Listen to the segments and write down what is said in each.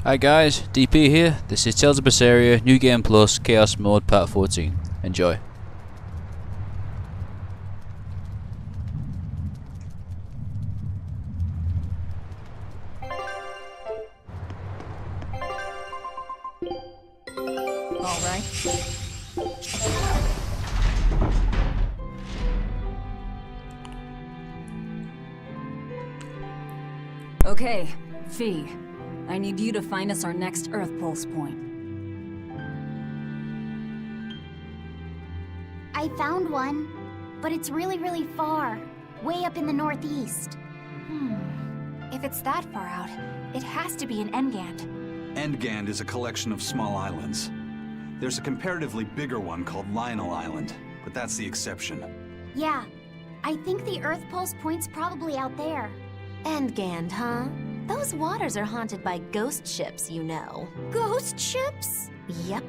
Hi guys, DP here. This is Tales of Berseria, New Game Plus, Chaos Mode, Part 14. Enjoy. Alright. Okay, Fee. I need you to find us our next Earth Pulse point. I found one, but it's really far. Way up in the northeast. If it's that far out, it has to be an Engand. Engand is a collection of small islands. There's a comparatively bigger one called Lionel Island, but that's the exception. Yeah, I think the Earth Pulse point's probably out there. Engand, huh? Those waters are haunted by ghost ships, you know. Ghost ships? Yep.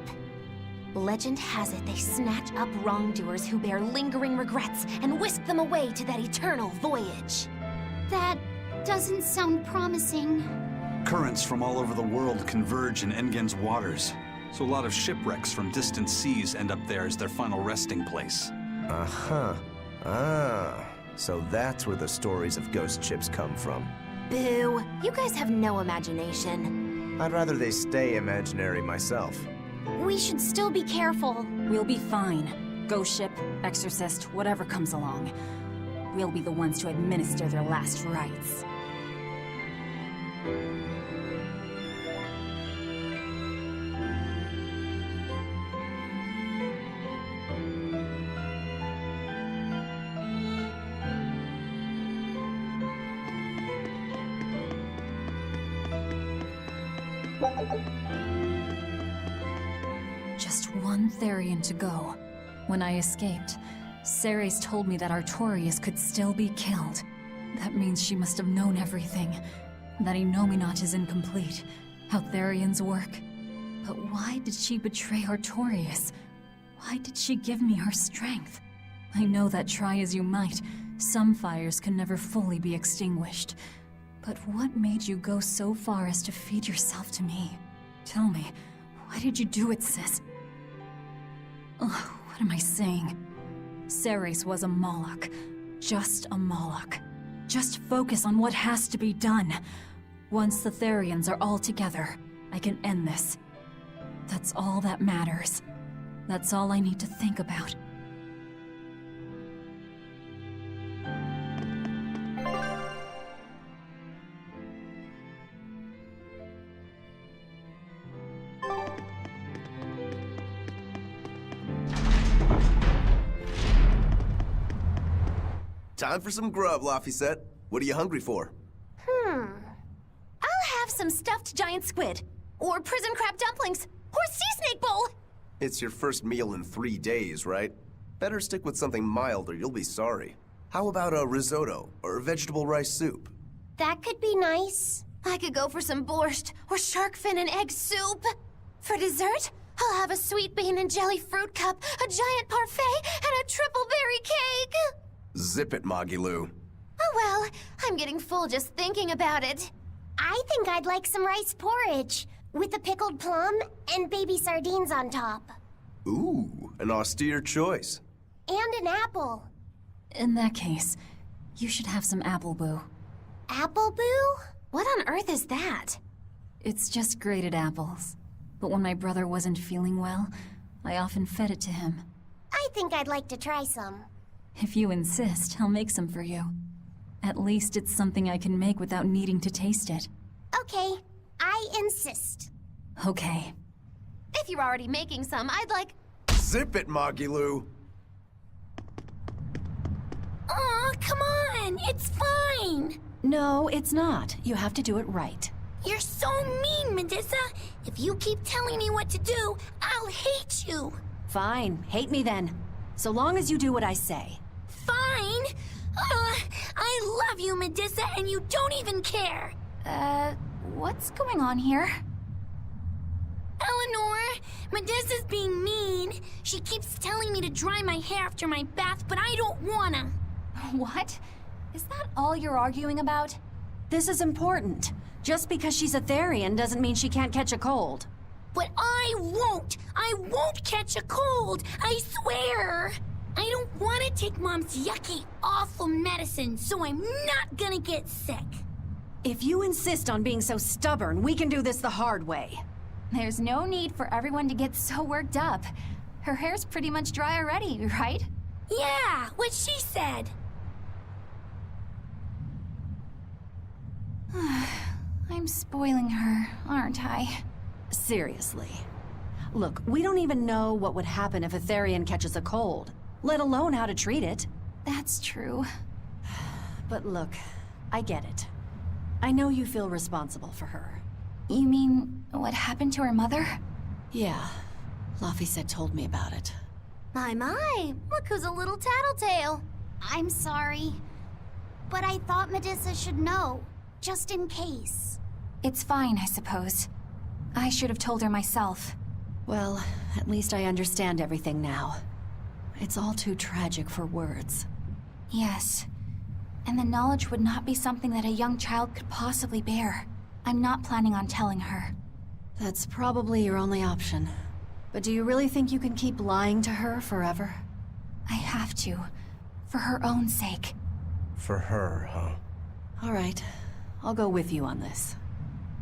Legend has it they snatch up wrongdoers who bear lingering regrets and whisk them away to that eternal voyage. That doesn't sound promising. Currents from all over the world converge in Engand's waters, so a lot of shipwrecks from distant seas end up there as their final resting place. Uh-huh. So that's where the stories of ghost ships come from. Boo. You guys have no imagination. I'd rather they stay imaginary myself. We should still be careful. We'll be fine. Ghost ship, exorcist, whatever comes along. We'll be the ones to administer their last rites. Just one Therian to go. When I escaped, Ceres told me that Artorius could still be killed. That means she must have known everything. That Innominat is incomplete. How Therians work. But why did she betray Artorius? Why did she give me her strength? I know that try as you might, some fires can never fully be extinguished. But what made you go so far as to feed yourself to me? Tell me, why did you do it, sis? Ugh, what am I saying? Ceres was a Moloch. Just a Moloch. Just focus on what has to be done. Once the Therians are all together, I can end this. That's all that matters. That's all I need to think about. Time for some grub, Laphicet. What are you hungry for? I'll have some stuffed giant squid, or prison crab dumplings, or sea snake bowl. It's your first meal in 3 days, right? Better stick with something mild or you'll be sorry. How about a risotto or vegetable rice soup? That could be nice. I could go for some borscht, or shark fin and egg soup. For dessert, I'll have a sweet bean and jelly fruit cup, a giant parfait, and a triple berry cake. Zip it, Magilou. Oh well, I'm getting full just thinking about it. I think I'd like some rice porridge, with a pickled plum and baby sardines on top. Ooh, an austere choice. And an apple. In that case, you should have some apple boo. Apple boo? What on earth is that? It's just grated apples. But when my brother wasn't feeling well, I often fed it to him. I think I'd like to try some. If you insist, I'll make some for you. At least it's something I can make without needing to taste it. Okay, I insist. Okay. If you're already making some, I'd like... Zip it, Magilou. Aw, come on, it's fine. No, it's not. You have to do it right. You're so mean, Medusa. If you keep telling me what to do, I'll hate you. Fine, hate me then. So long as you do what I say. Fine. I love you, Medusa, and you don't even care. What's going on here? Eleanor, Medusa's being mean. She keeps telling me to dry my hair after my bath, but I don't wanna. What? Is that all you're arguing about? This is important. Just because she's a Therian doesn't mean she can't catch a cold. But I won't! I won't catch a cold! I swear! I don't want to take Mom's yucky, awful medicine, so I'm not gonna get sick. If you insist on being so stubborn, we can do this the hard way. There's no need for everyone to get so worked up. Her hair's pretty much dry already, right? Yeah, what she said. I'm spoiling her, aren't I? Seriously. Look, we don't even know what would happen if a Therian catches a cold, let alone how to treat it. That's true. But look, I get it. I know you feel responsible for her. You mean what happened to her mother? Yeah, Laphicet told me about it. My, look who's a little tattletale. I'm sorry. But I thought Medusa should know, just in case. It's fine, I suppose. I should have told her myself. Well, at least I understand everything now. It's all too tragic for words. Yes. And the knowledge would not be something that a young child could possibly bear. I'm not planning on telling her. That's probably your only option. But do you really think you can keep lying to her forever? I have to. For her own sake. For her, huh? All right. I'll go with you on this.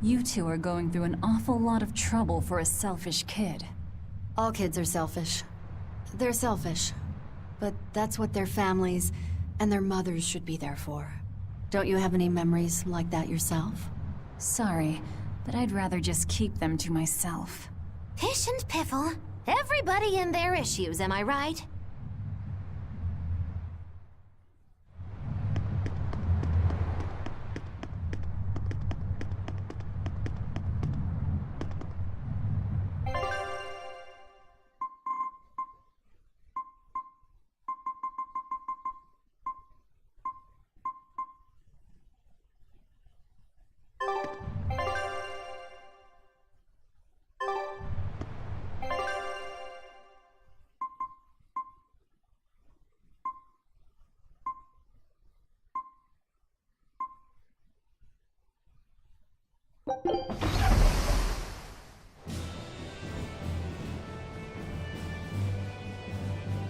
You two are going through an awful lot of trouble for a selfish kid. All kids are selfish. They're selfish. But that's what their families and their mothers should be there for. Don't you have any memories like that yourself? Sorry, but I'd rather just keep them to myself. Pish and piffle. Everybody and their issues, am I right?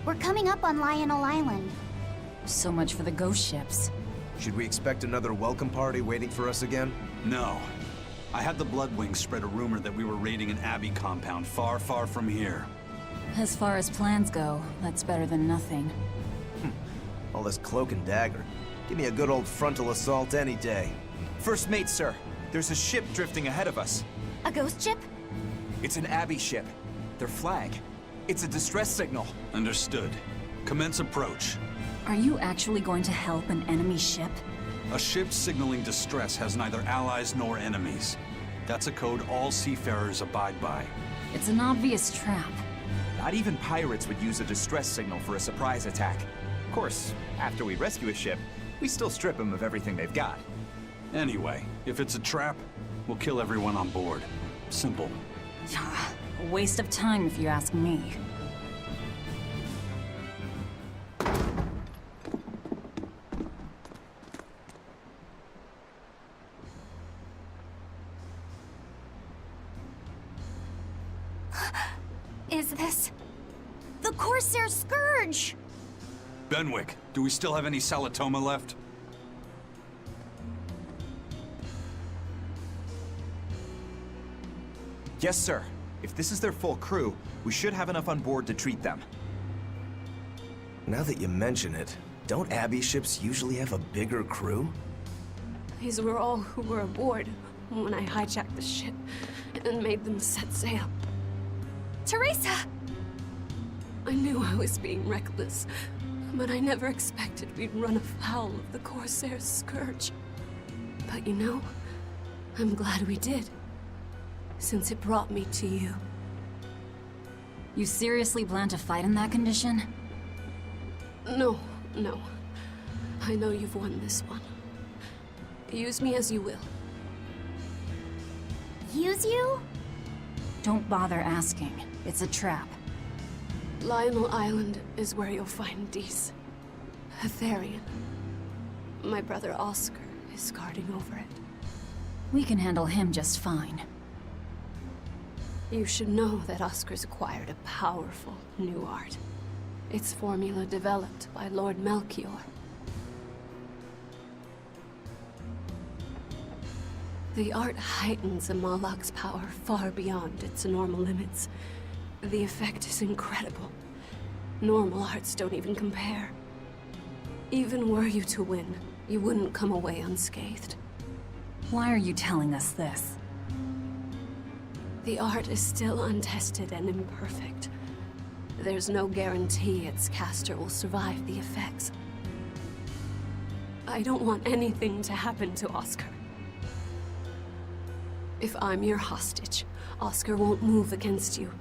We're coming up on Lionel Island. So much for the ghost ships. Should we expect another welcome party waiting for us again? No. I had the Bloodwings spread a rumor that we were raiding an Abbey compound far, far from here. As far as plans go, that's better than nothing. All this cloak and dagger. Give me a good old frontal assault any day. First mate, sir. There's a ship drifting ahead of us. A ghost ship? It's an Abbey ship. Their flag. It's a distress signal. Understood. Commence approach. Are you actually going to help an enemy ship? A ship signaling distress has neither allies nor enemies. That's a code all seafarers abide by. It's an obvious trap. Not even pirates would use a distress signal for a surprise attack. Of course, after we rescue a ship, we still strip them of everything they've got. Anyway, if it's a trap, we'll kill everyone on board. Simple. A waste of time if you ask me. Is this... the Corsair Scourge? Benwick, do we still have any Salatoma left? Yes, sir. If this is their full crew, we should have enough on board to treat them. Now that you mention it, don't Abbey ships usually have a bigger crew? These were all who were aboard when I hijacked the ship and made them set sail. Teresa! I knew I was being reckless, but I never expected we'd run afoul of the Corsair's Scourge. But you know, I'm glad we did, since it brought me to you. You seriously plan to fight in that condition? No. I know you've won this one. Use me as you will. Use you? Don't bother asking. It's a trap. Lionel Island is where you'll find Dees. A Therian. My brother Oscar is guarding over it. We can handle him just fine. You should know that Oscar's acquired a powerful new art. Its formula developed by Lord Melchior. The art heightens a Malak's power far beyond its normal limits. The effect is incredible. Normal arts don't even compare. Even were you to win, you wouldn't come away unscathed. Why are you telling us this? The art is still untested and imperfect. There's no guarantee its caster will survive the effects. I don't want anything to happen to Oscar. If I'm your hostage, Oscar won't move against you.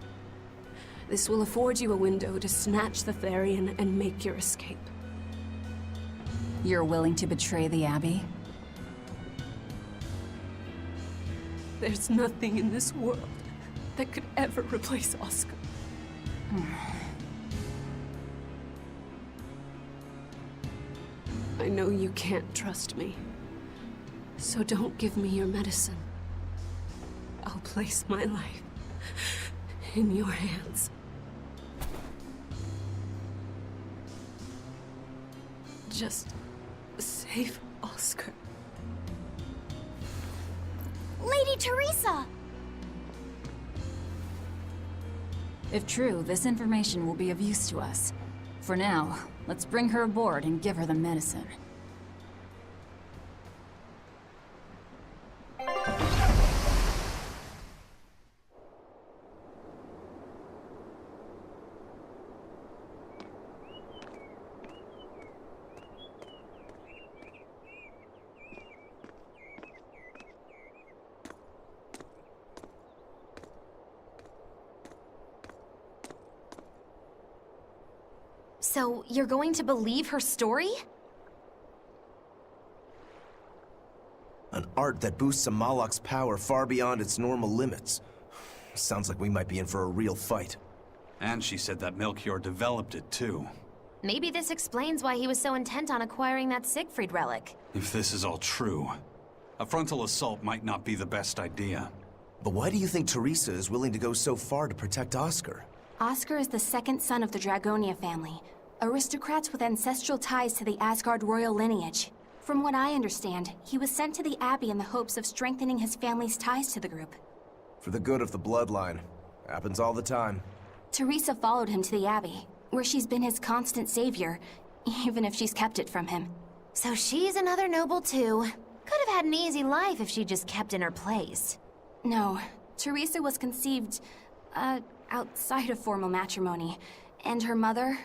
This will afford you a window to snatch the Therian and make your escape. You're willing to betray the Abbey? There's nothing in this world that could ever replace Oscar. I know you can't trust me, so don't give me your medicine. I'll place my life in your hands. Just save Oscar. Lady Teresa! If true, this information will be of use to us. For now, let's bring her aboard and give her the medicine. So, you're going to believe her story? An art that boosts a Malak's power far beyond its normal limits. Sounds like we might be in for a real fight. And she said that Melchior developed it, too. Maybe this explains why he was so intent on acquiring that Siegfried relic. If this is all true, a frontal assault might not be the best idea. But why do you think Teresa is willing to go so far to protect Oscar? Oscar is the second son of the Dragonia family, aristocrats with ancestral ties to the Asgard royal lineage. From what I understand, he was sent to the Abbey in the hopes of strengthening his family's ties to the group. For the good of the bloodline. Happens all the time. Teresa followed him to the Abbey, where she's been his constant savior, even if she's kept it from him. So she's another noble too. Could have had an easy life if she just kept in her place. No, Teresa was conceived, outside of formal matrimony, and her mother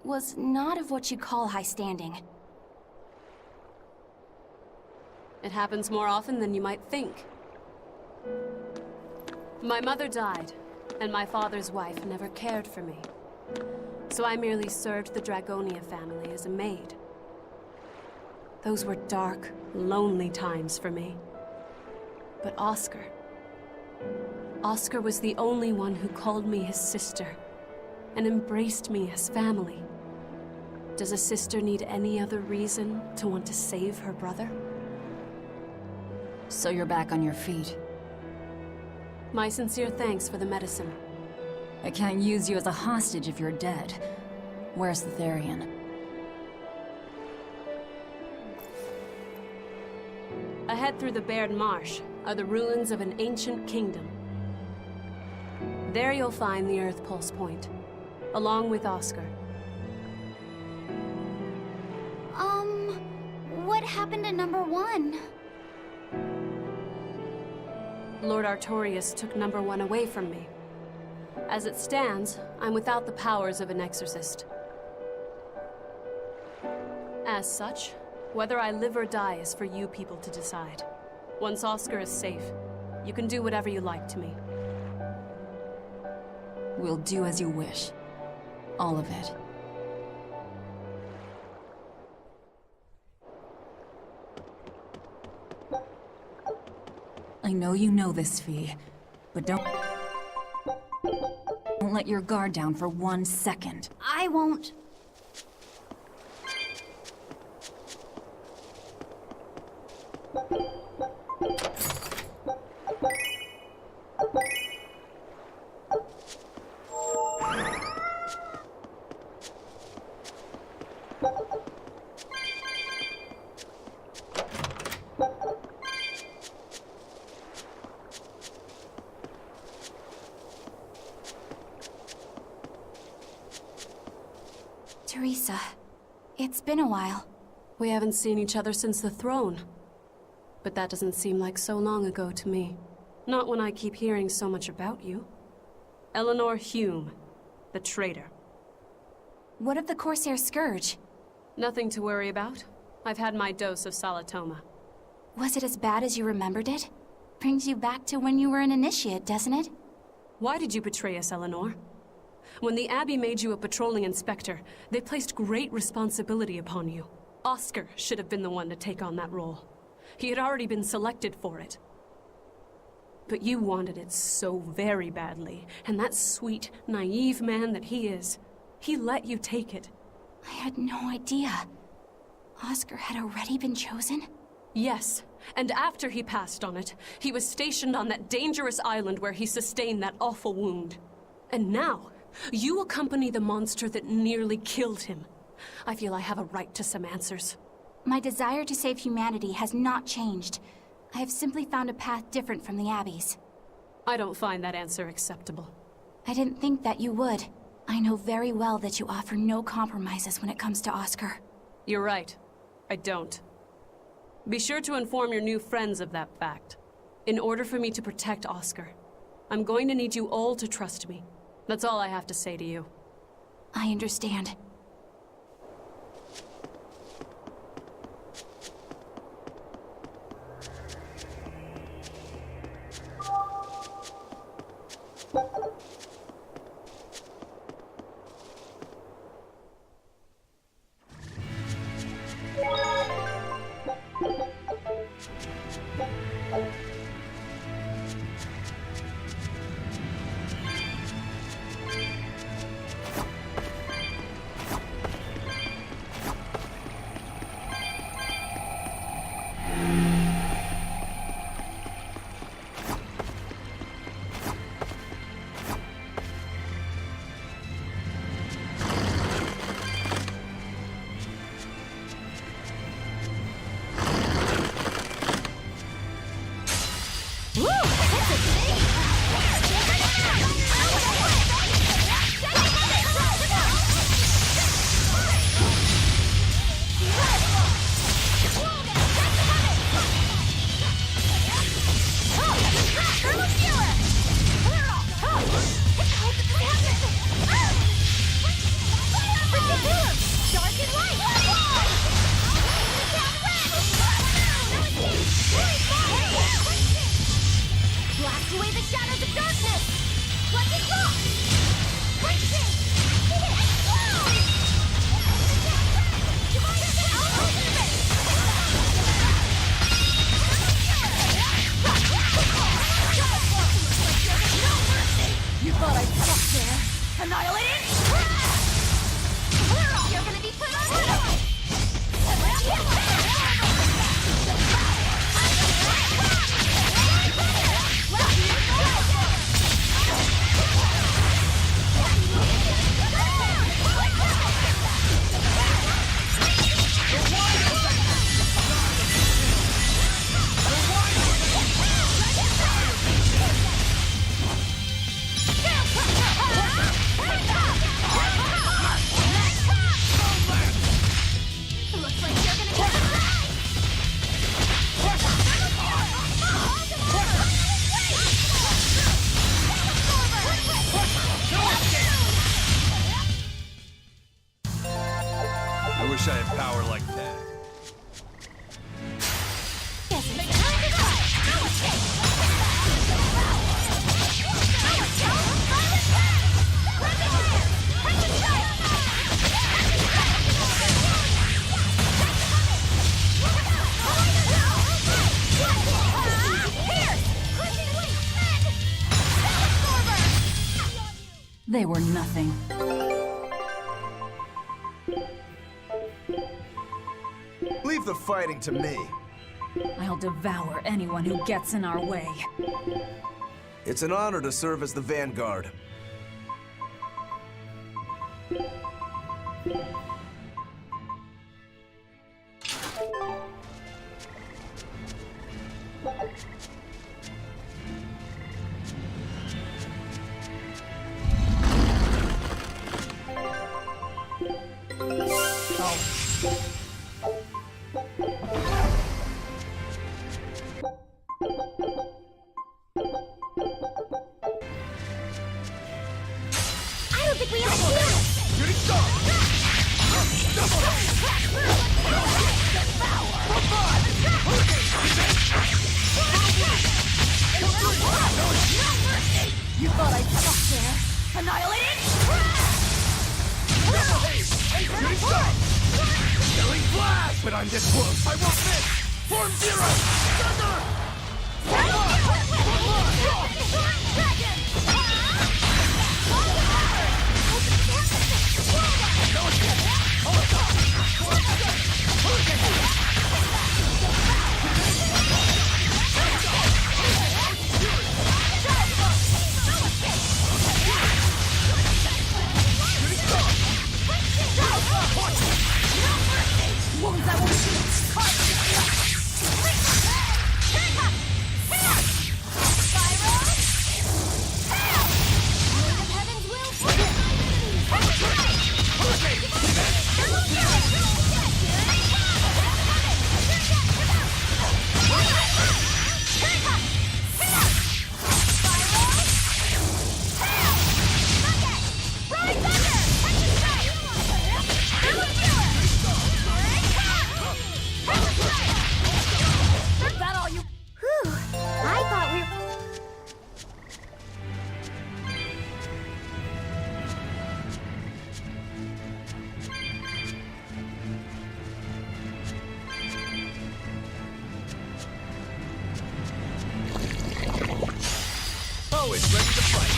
was not of what you'd call high standing. It happens more often than you might think. My mother died, and my father's wife never cared for me. So I merely served the Dragonia family as a maid. Those were dark, lonely times for me. But Oscar was the only one who called me his sister, and embraced me as family. Does a sister need any other reason to want to save her brother? So you're back on your feet. My sincere thanks for the medicine. I can't use you as a hostage if you're dead. Where's the Therian? Ahead through the Baird Marsh are the ruins of an ancient kingdom. There you'll find the Earth Pulse Point, along with Oscar. What happened to number 1? Lord Artorius took number 1 away from me. As it stands, I'm without the powers of an exorcist. As such, whether I live or die is for you people to decide. Once Oscar is safe, you can do whatever you like to me. We'll do as you wish. All of it. I know you know this, Fee, but don't let your guard down for 1 second. I won't. Teresa, it's been a while. We haven't seen each other since the throne. But that doesn't seem like so long ago to me. Not when I keep hearing so much about you. Eleanor Hume, the traitor. What of the Corsair Scourge? Nothing to worry about. I've had my dose of Salatoma. Was it as bad as you remembered it? Brings you back to when you were an initiate, doesn't it? Why did you betray us, Eleanor? When the Abbey made you a patrolling inspector, they placed great responsibility upon you. Oscar should have been the one to take on that role. He had already been selected for it. But you wanted it so very badly, and that sweet, naive man that he is, he let you take it. I had no idea. Oscar had already been chosen? Yes, and after he passed on it, he was stationed on that dangerous island where he sustained that awful wound. And now, you accompany the monster that nearly killed him. I feel I have a right to some answers. My desire to save humanity has not changed. I have simply found a path different from the Abbey's. I don't find that answer acceptable. I didn't think that you would. I know very well that you offer no compromises when it comes to Oscar. You're right. I don't. Be sure to inform your new friends of that fact. In order for me to protect Oscar, I'm going to need you all to trust me. That's all I have to say to you. I understand. Wish I had power like that. They were nothing. Leave the fighting to me. I'll devour anyone who gets in our way. It's an honor to serve as the Vanguard. think we have a chance! Shooting star! You thought I'd stop there? Annihilated? Shooting star! Killing flash! But I'm this close, I won't miss! Form zero! Thunder! Wounds I won't shoot! That all you? Whew, I thought we were... Always ready to fight!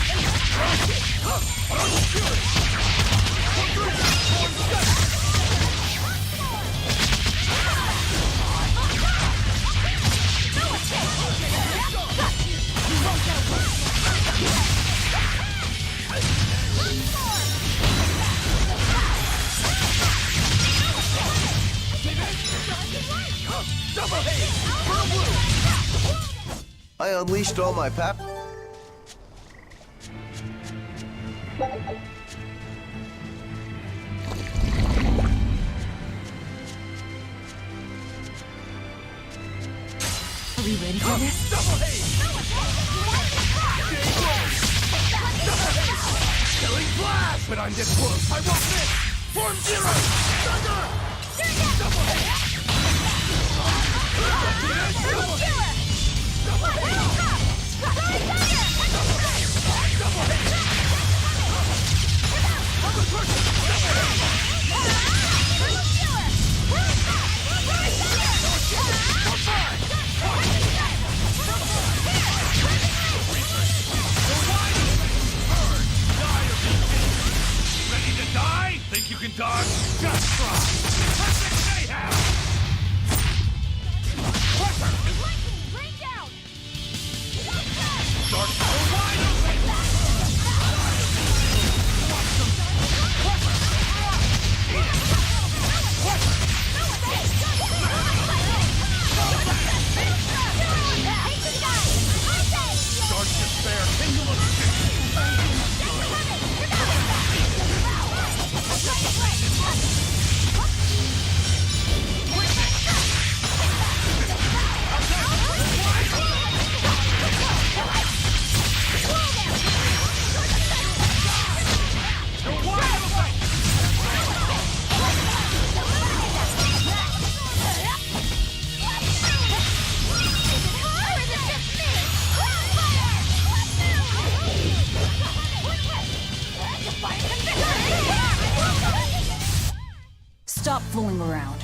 Double haze! I unleashed all my pap. Are we ready for this? Double haze! Killing flash! But I'm this close, I won't miss! Form zero! Thunder! Double haze! Double haze! Double haze! Double haze! Ready to die? Think you can dodge? Just try! Perfect mayhem! Pressure! Rain down! Dark power wide open! Dark despair, pendulum Stop fooling around.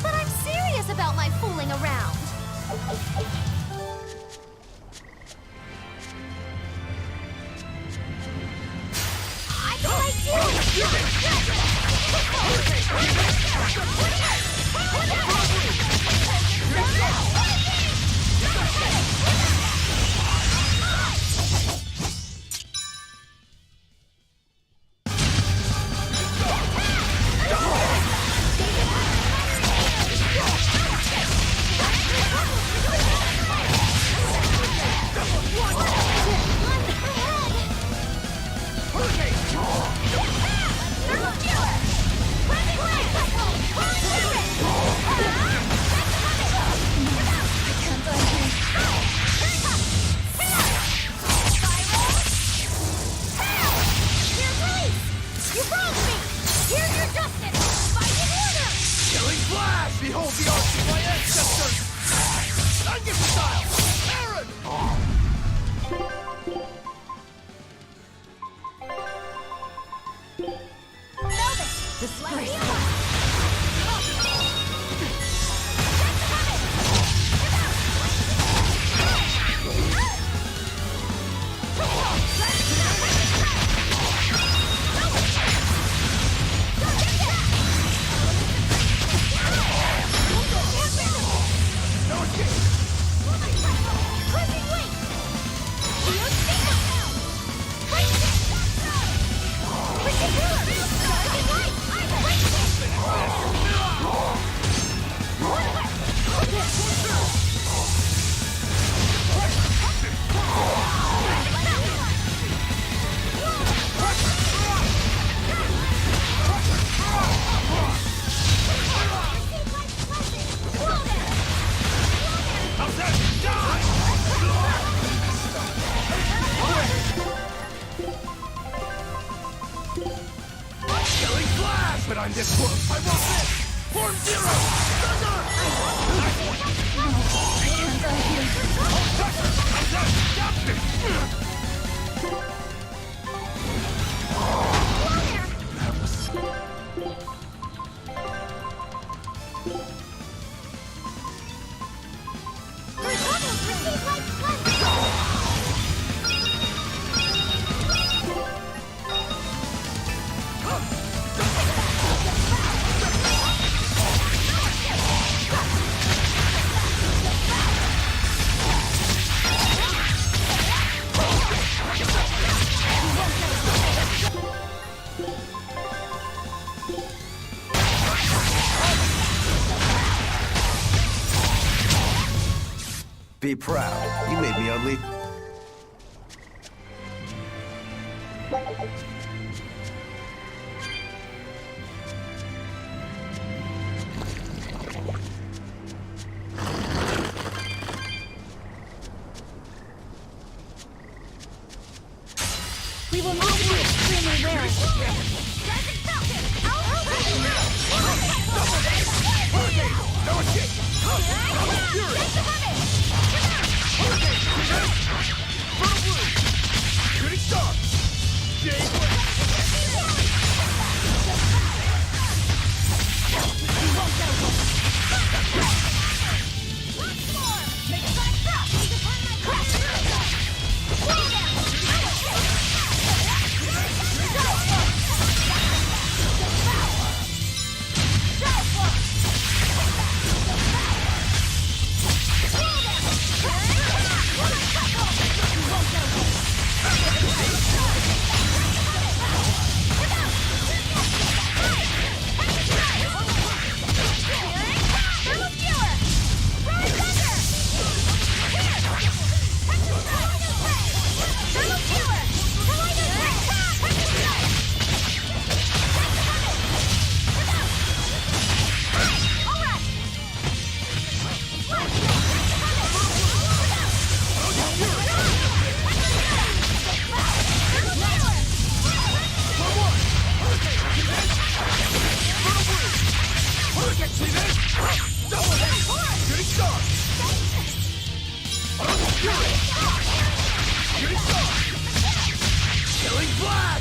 But I'm serious about my fooling around. I Hurricane! But I'm this close. I won't miss. Form zero. Be proud. You made me unleash. We will move you extremely rare. No escape! Shooting star!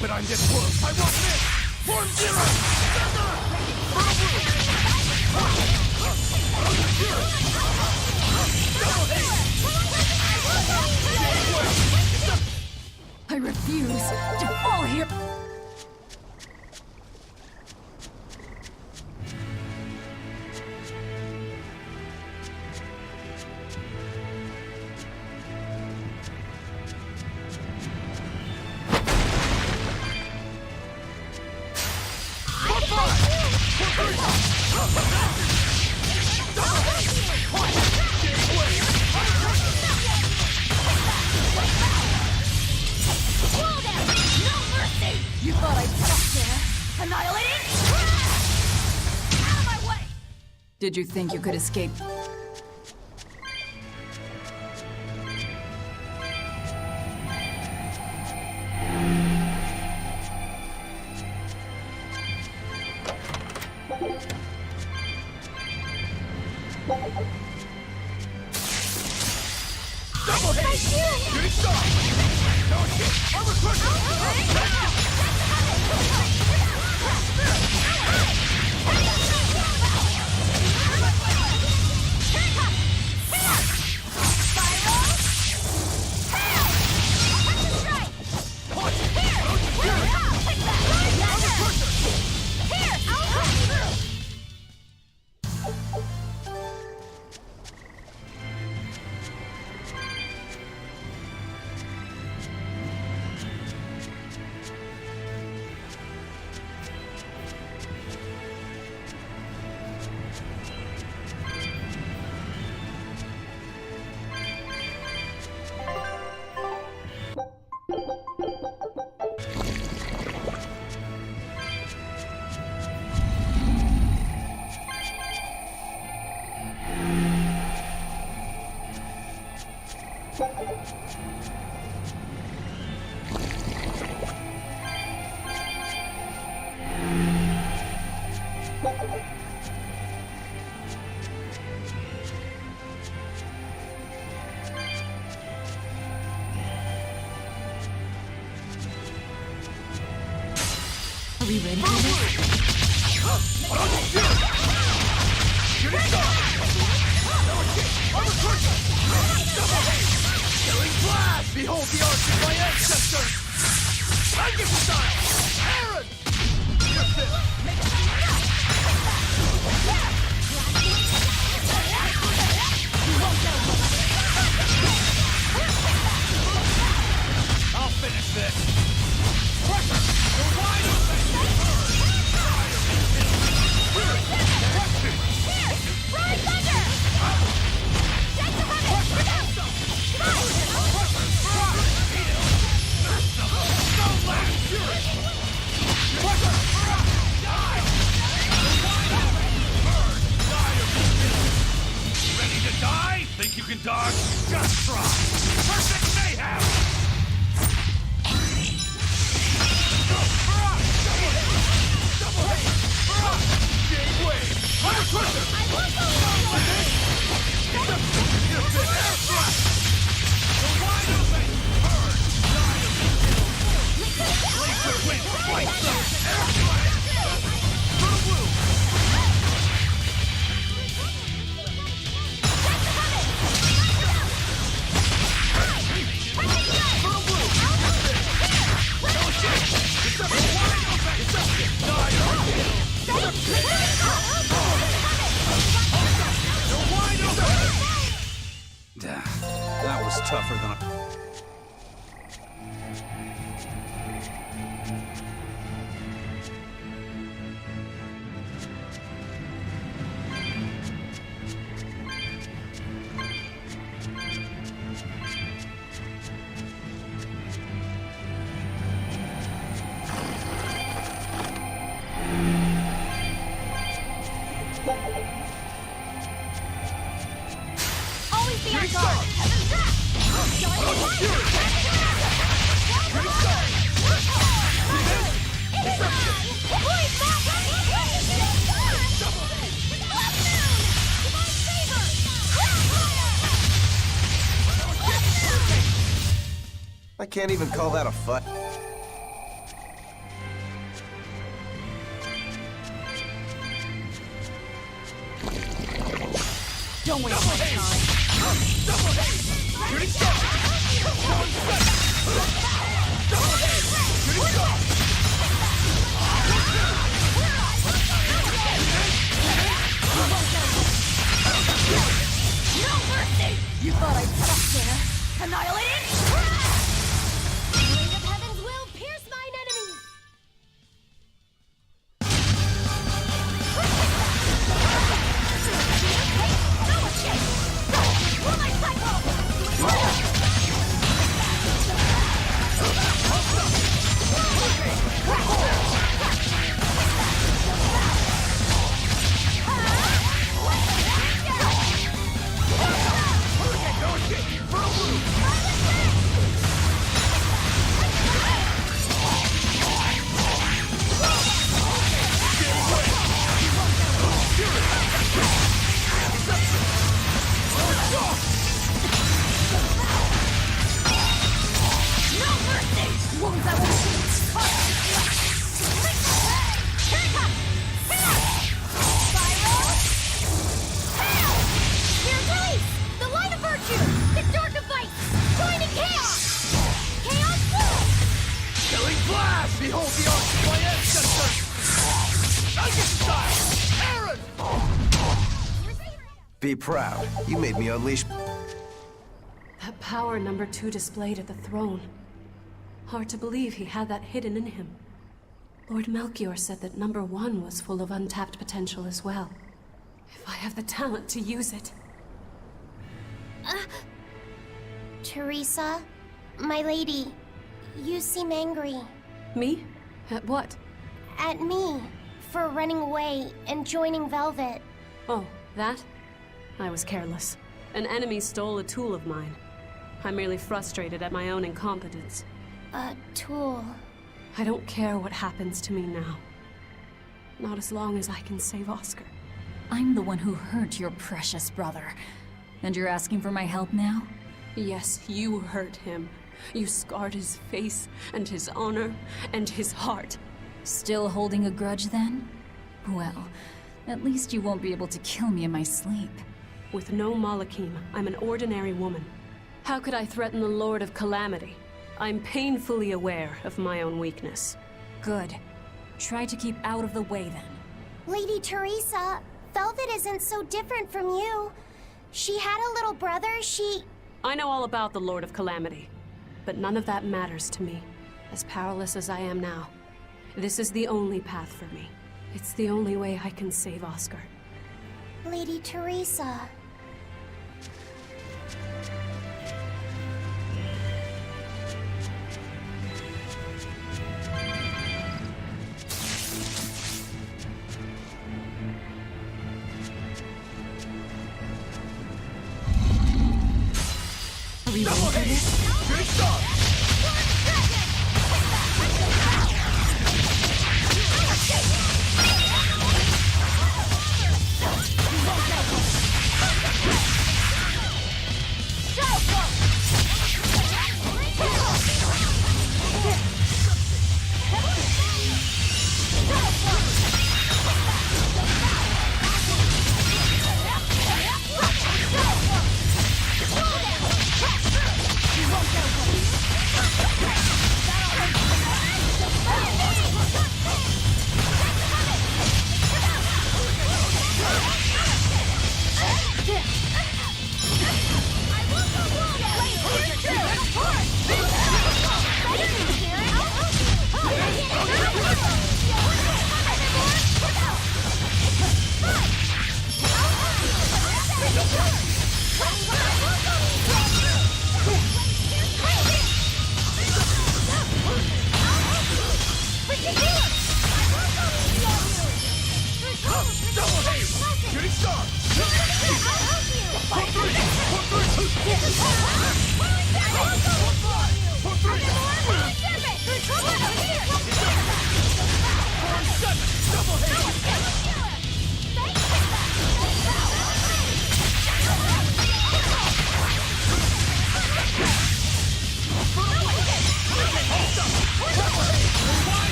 But I'm this close. I won't miss. Form zero. I refuse to fall here. You thought I'd stop there? Annihilating? Out of my way! Did you think you could escape? Double hit! Shooting star! No escape! Armor crush! Are we ready for this? Killing blast! Behold the arts of my ancestors! Tiger style! Aaron! I'll finish this! You're wide open! Ride thunder! Take the weapon! Come Ready to die? Think you can dodge? Just try! Perfect mayhem! Jade Wave! Hunter Twister! I won't go along! Air thrust! You're wide open! Burn! Die of the Laser wind! Fight them! Air thrust! Turtle blue! Turtle blue! No shit! It's up! Wide open! It's up! Die of the You're wide open! That was tougher than I... Always be on guard! I can't even call that a fight. Don't waste my time. Double haste! Shooting star! One second! Double haste! Shooting star! No mercy! You thought I'd stop there? Annihilated! Blade of Heavens will pierce mine enemies! No escape! For my cycle! No mercy! Wounds I will shoot! Here it comes! Spiral! Hail! Here's release! The light of virtue! The dark of vice! Joining chaos! Chaos full! Killing blast! Behold the arts of my ancestors! Tiger style! Aaron! Be proud. You made me unleash... That power number 2 displayed at the throne. Hard to believe he had that hidden in him. Lord Melchior said that number 1 was full of untapped potential as well. If I have the talent to use it. Teresa, my lady, you seem angry. Me? At what? At me, for running away and joining Velvet. Oh, that? I was careless. An enemy stole a tool of mine. I'm merely frustrated at my own incompetence. A tool. I don't care what happens to me now. Not as long as I can save Oscar. I'm the one who hurt your precious brother. And you're asking for my help now? Yes, you hurt him. You scarred his face, and his honor, and his heart. Still holding a grudge then? Well, at least you won't be able to kill me in my sleep. With no Malakim, I'm an ordinary woman. How could I threaten the Lord of Calamity? I'm painfully aware of my own weakness. Good. Try to keep out of the way then. Lady Teresa, Velvet isn't so different from you. She had a little brother, I know all about the Lord of Calamity, but none of that matters to me. As powerless as I am now, this is the only path for me. It's the only way I can save Oscar. Lady Teresa. Are we ready for this? Good start!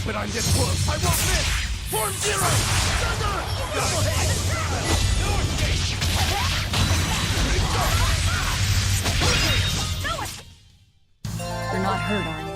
But I'm this close. I won't miss. Form zero. Double hit. You're not hurt, are you?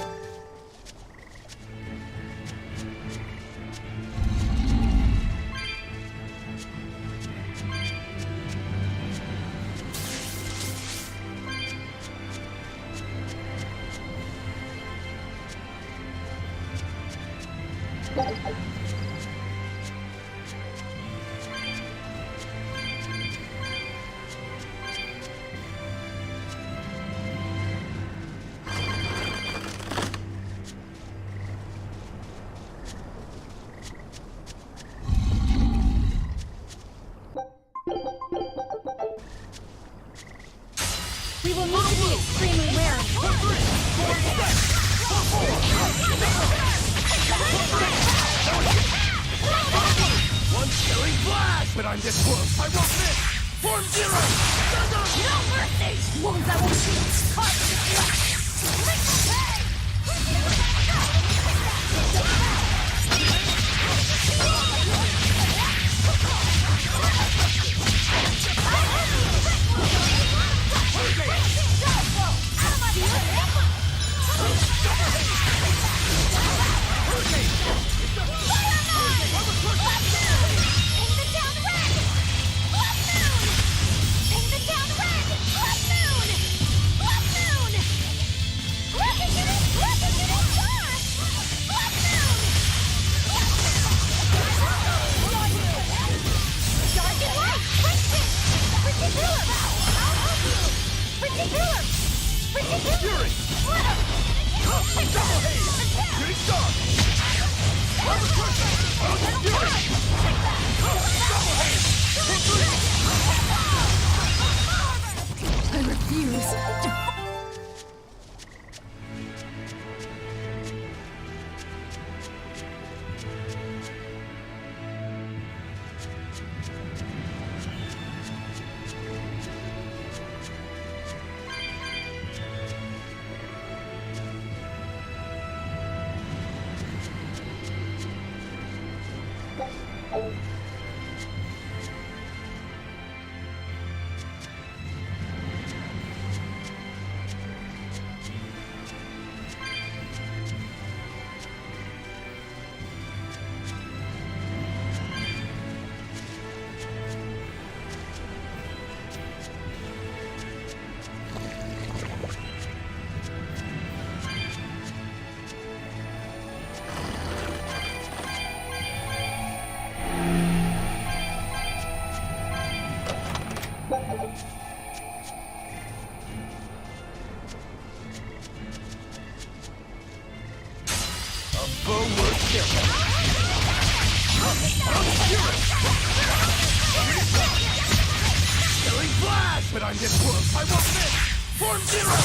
We will need to be extremely wary. One killing blast! But I'm this close. I won't miss. Form zero. No mercy! Wounds I won't shoot! Look at it! this! But I'm this close, I won't miss! Form zero!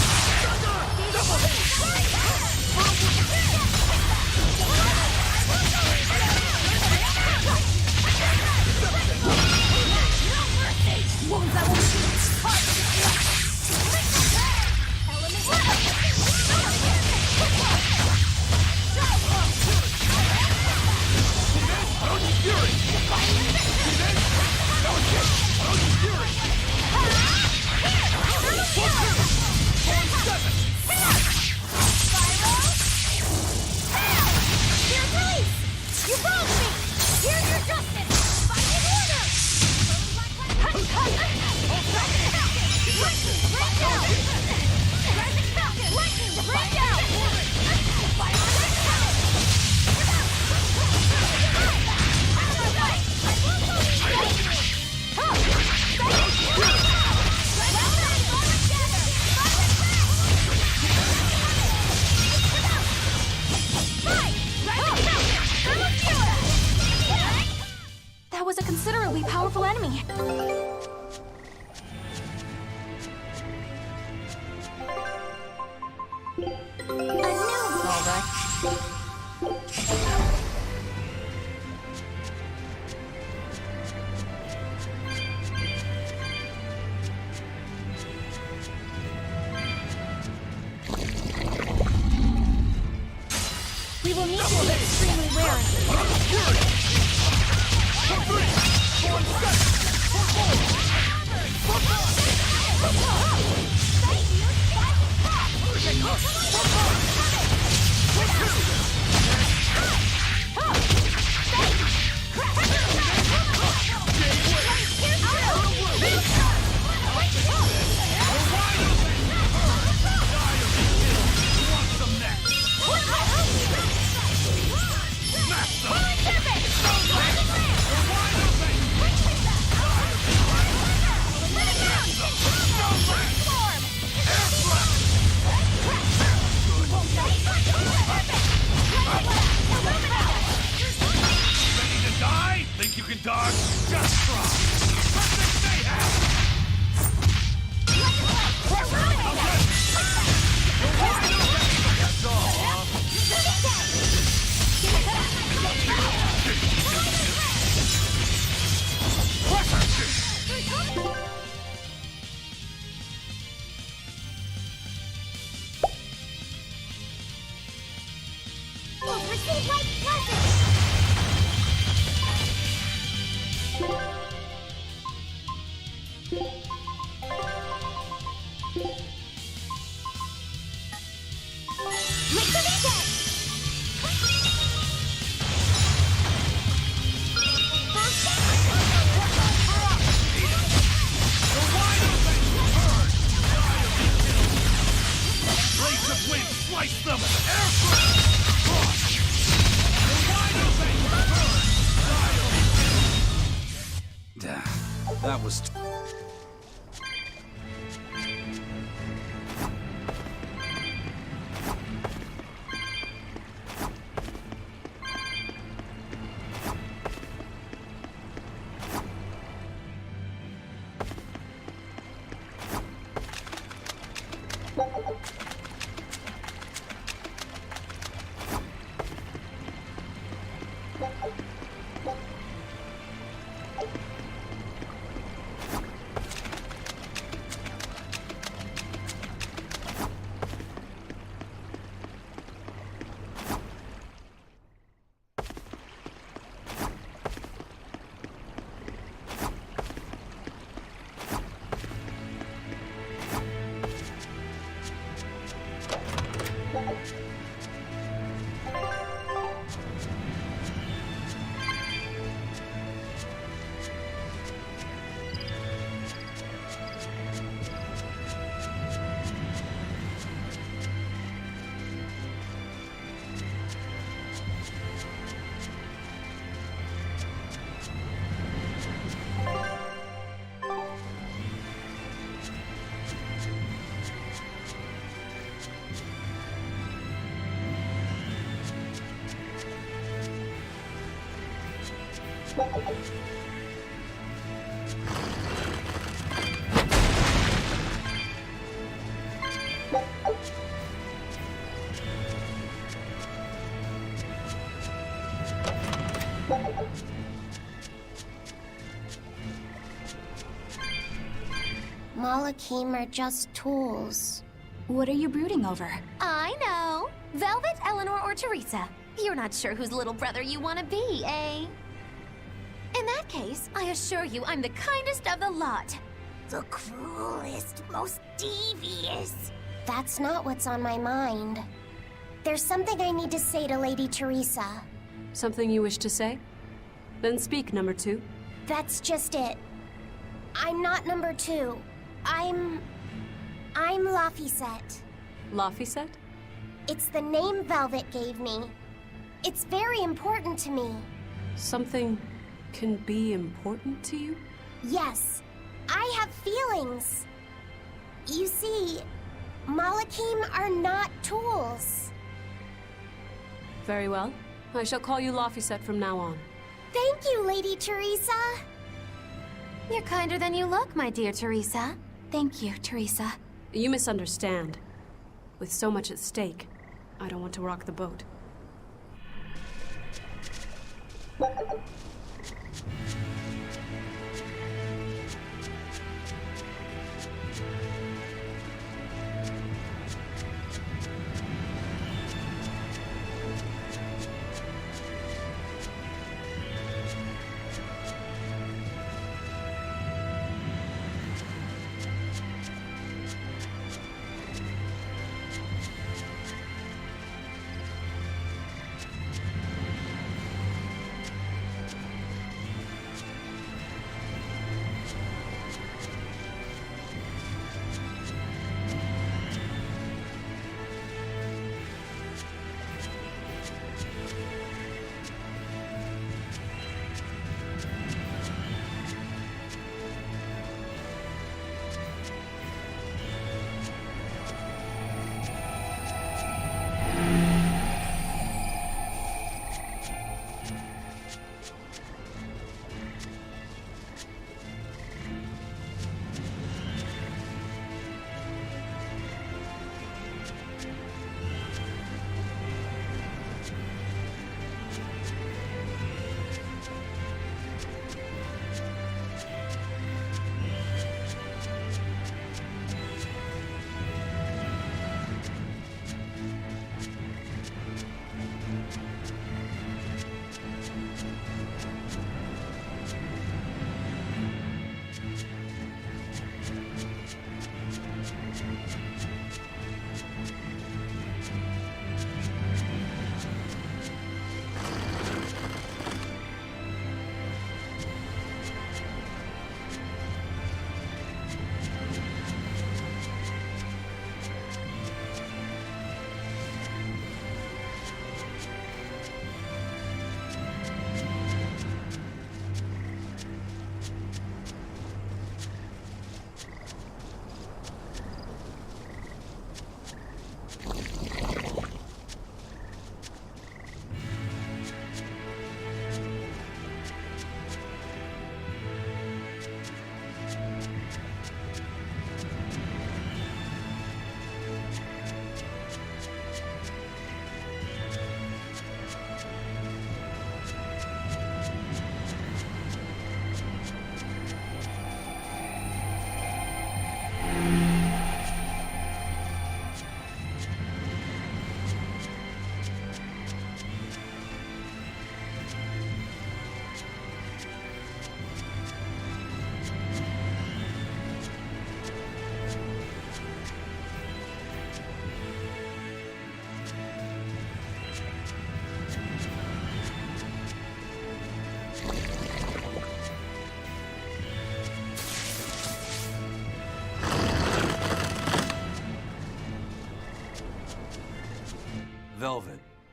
Double That was a considerably powerful enemy. We will need to be extremely wary. Think you can dodge? Just try! Something may happen! That's all, Receive my present! Slice them! Airflow! That was... Malakim are just tools. What are you brooding over? I know. Velvet, Eleanor, or Teresa. You're not sure whose little brother you want to be, eh? In that case, I assure you I'm the kindest of the lot. The cruelest, most devious. That's not what's on my mind. There's something I need to say to Lady Teresa. Something you wish to say? Then speak, number 2. That's just it. I'm not number 2. I'm Laphicet. Laphicet? It's the name Velvet gave me. It's very important to me. Something can be important to you? Yes, I have feelings. You see, Malakim are not tools. Very well. I shall call you Laphicet from now on. Thank you, Lady Teresa. You're kinder than you look, my dear Teresa. Thank you, Teresa. You misunderstand. With so much at stake, I don't want to rock the boat.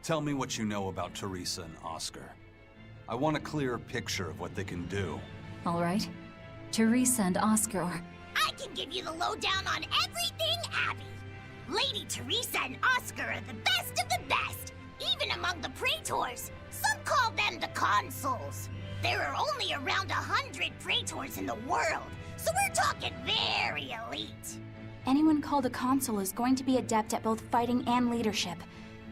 Tell me what you know about Teresa and Oscar. I want a clearer picture of what they can do. All right. Teresa and Oscar are... I can give you the lowdown on everything Abby. Lady Teresa and Oscar are the best of the best, even among the praetors. Some call them the consuls. There are only around 100 praetors in the world, so we're talking very elite. Anyone called a consul is going to be adept at both fighting and leadership.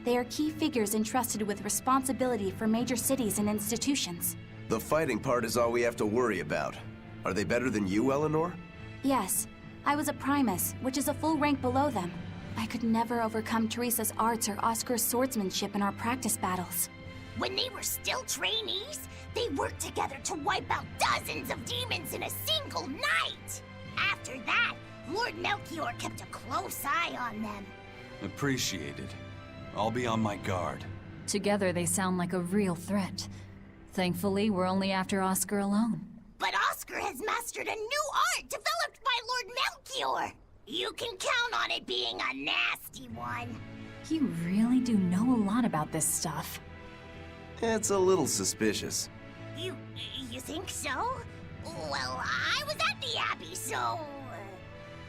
They are key figures entrusted with responsibility for major cities and institutions. The fighting part is all we have to worry about. Are they better than you, Eleanor? Yes. I was a primus, which is a full rank below them. I could never overcome Teresa's arts or Oscar's swordsmanship in our practice battles. When they were still trainees, they worked together to wipe out dozens of demons in a single night. After that, Lord Melchior kept a close eye on them. Appreciated. I'll be on my guard. Together they sound like a real threat. Thankfully, we're only after Oscar alone. But Oscar has mastered a new art developed by Lord Melchior. You can count on it being a nasty one. You really do know a lot about this stuff. It's a little suspicious. You think so? Well, I was at the Abbey, so...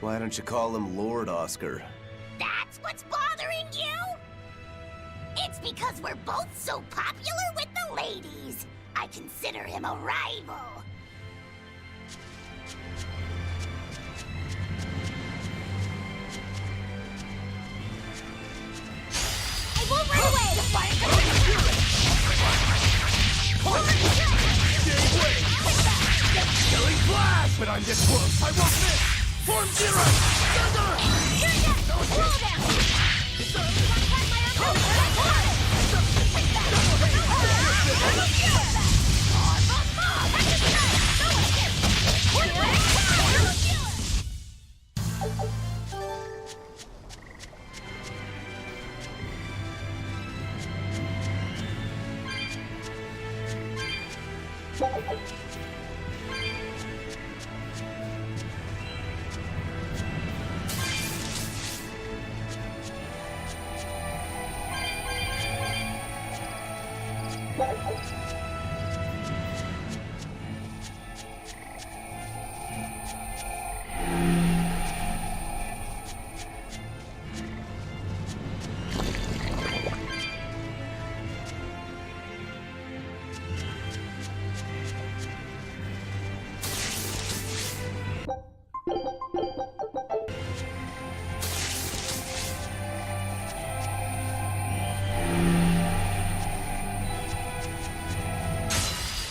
Why don't you call him Lord Oscar? That's what's bothering you? It's because we're both so popular with the ladies. I consider him a rival. I won't run away! Killing flash! But I'm this close, I won't miss! Form zero!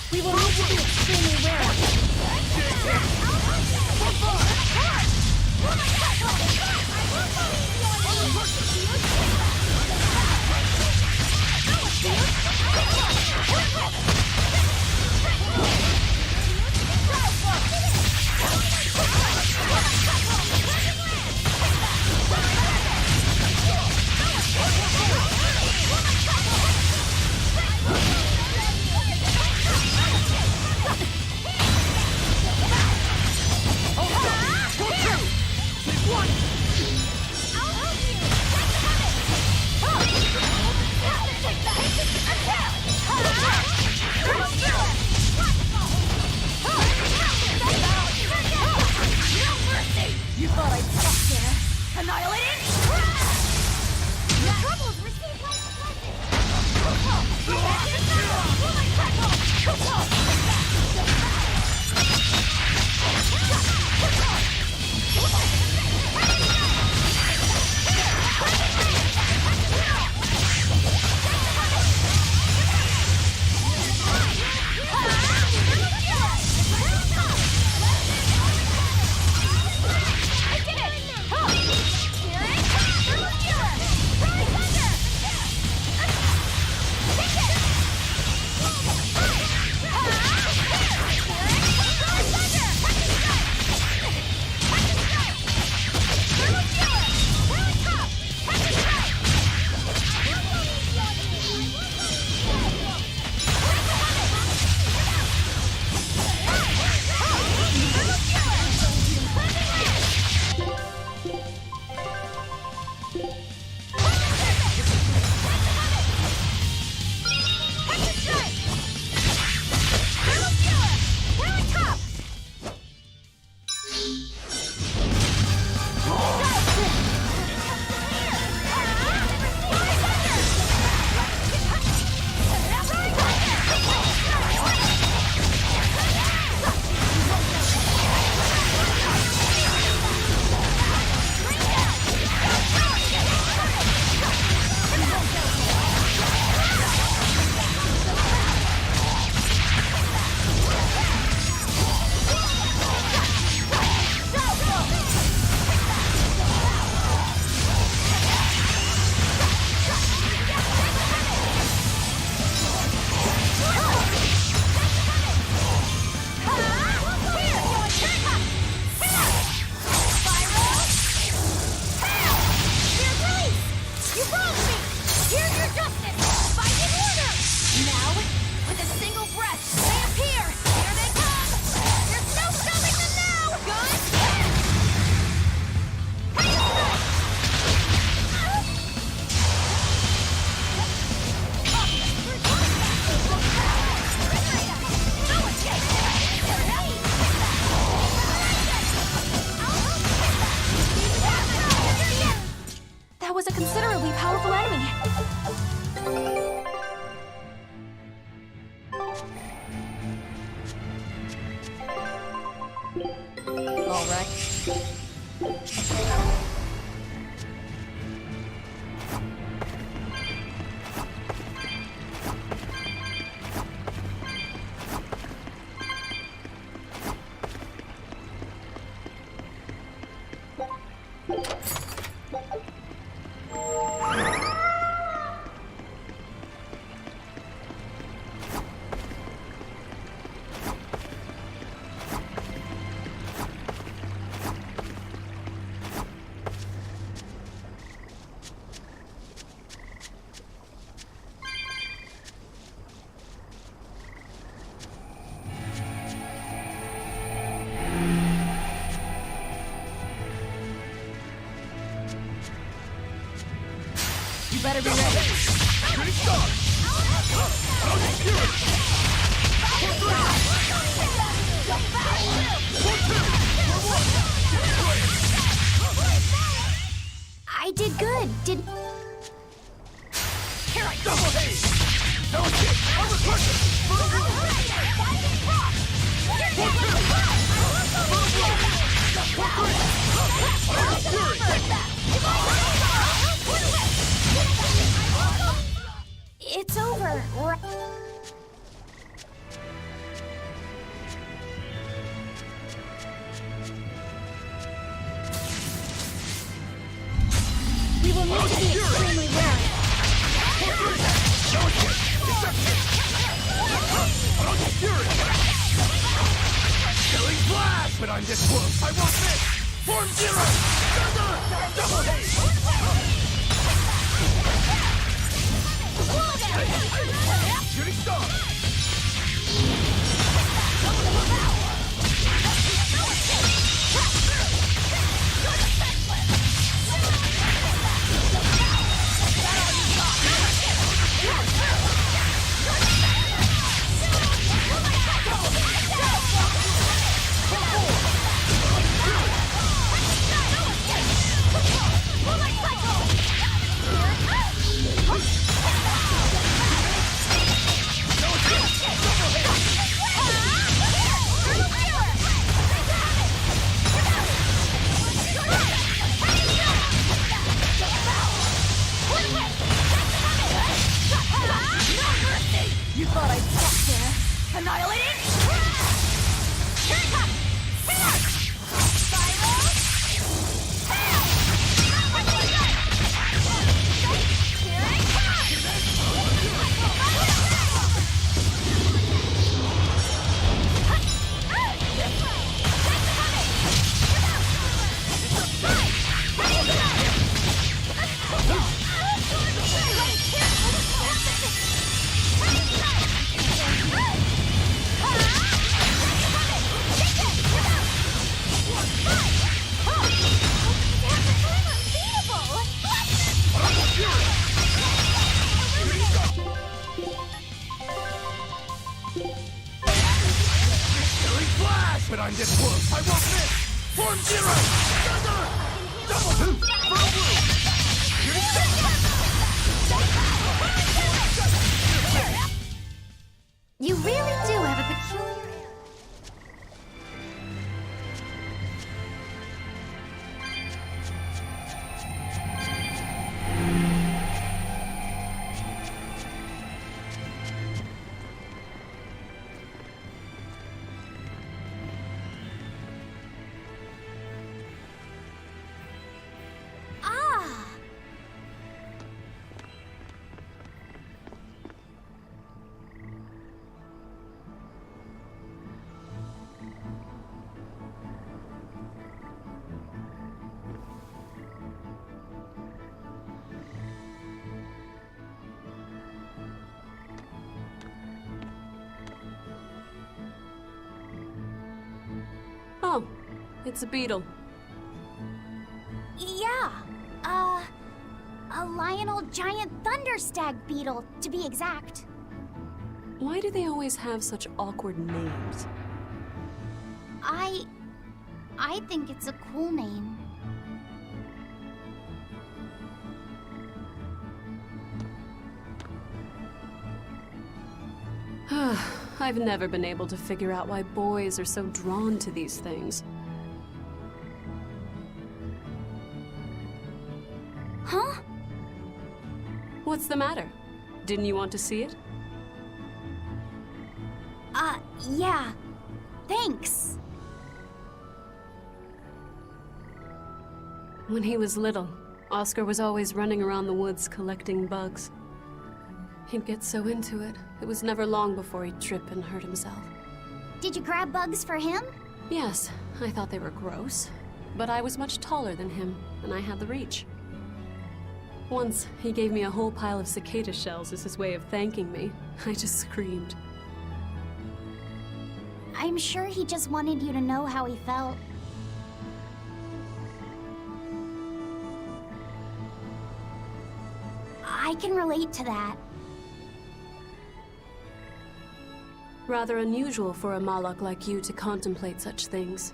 We will need to be extremely wary. One! All right. You better be ready. I did good. Did... Here I go! No shit! It's over. We will need to be extremely wary. Killing blast! But I'm this close! I won't miss! Form zero! Double Shooting star! You thought I'd stop there? Annihilating? Here it comes! Here! Spiral! Here! Here it But I'm this close! I won't miss! Form zero! Double hoop! Full blue! Shooting You really do have a peculiar... Oh, it's a beetle. Yeah. A Lionel giant thunder stag beetle, to be exact. Why do they always have such awkward names? I think it's a cool name. I've never been able to figure out why boys are so drawn to these things. Huh? What's the matter? Didn't you want to see it? Yeah. Thanks. When he was little, Oscar was always running around the woods collecting bugs. He'd get so into it, it was never long before he'd trip and hurt himself. Did you grab bugs for him? Yes, I thought they were gross, but I was much taller than him, and I had the reach. Once, he gave me a whole pile of cicada shells as his way of thanking me. I just screamed. I'm sure he just wanted you to know how he felt. I can relate to that. Rather unusual for a Malak like you to contemplate such things.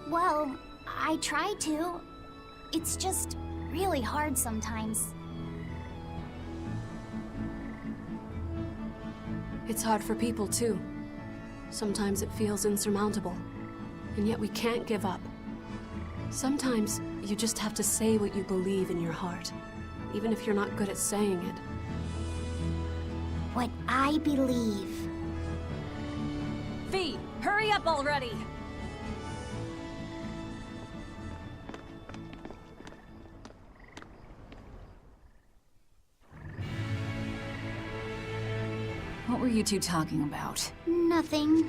Well, I try to. It's just really hard sometimes. It's hard for people, too. Sometimes it feels insurmountable, and yet we can't give up. Sometimes you just have to say what you believe in your heart, even if you're not good at saying it. What I believe. V, hurry up already! What were you two talking about? Nothing.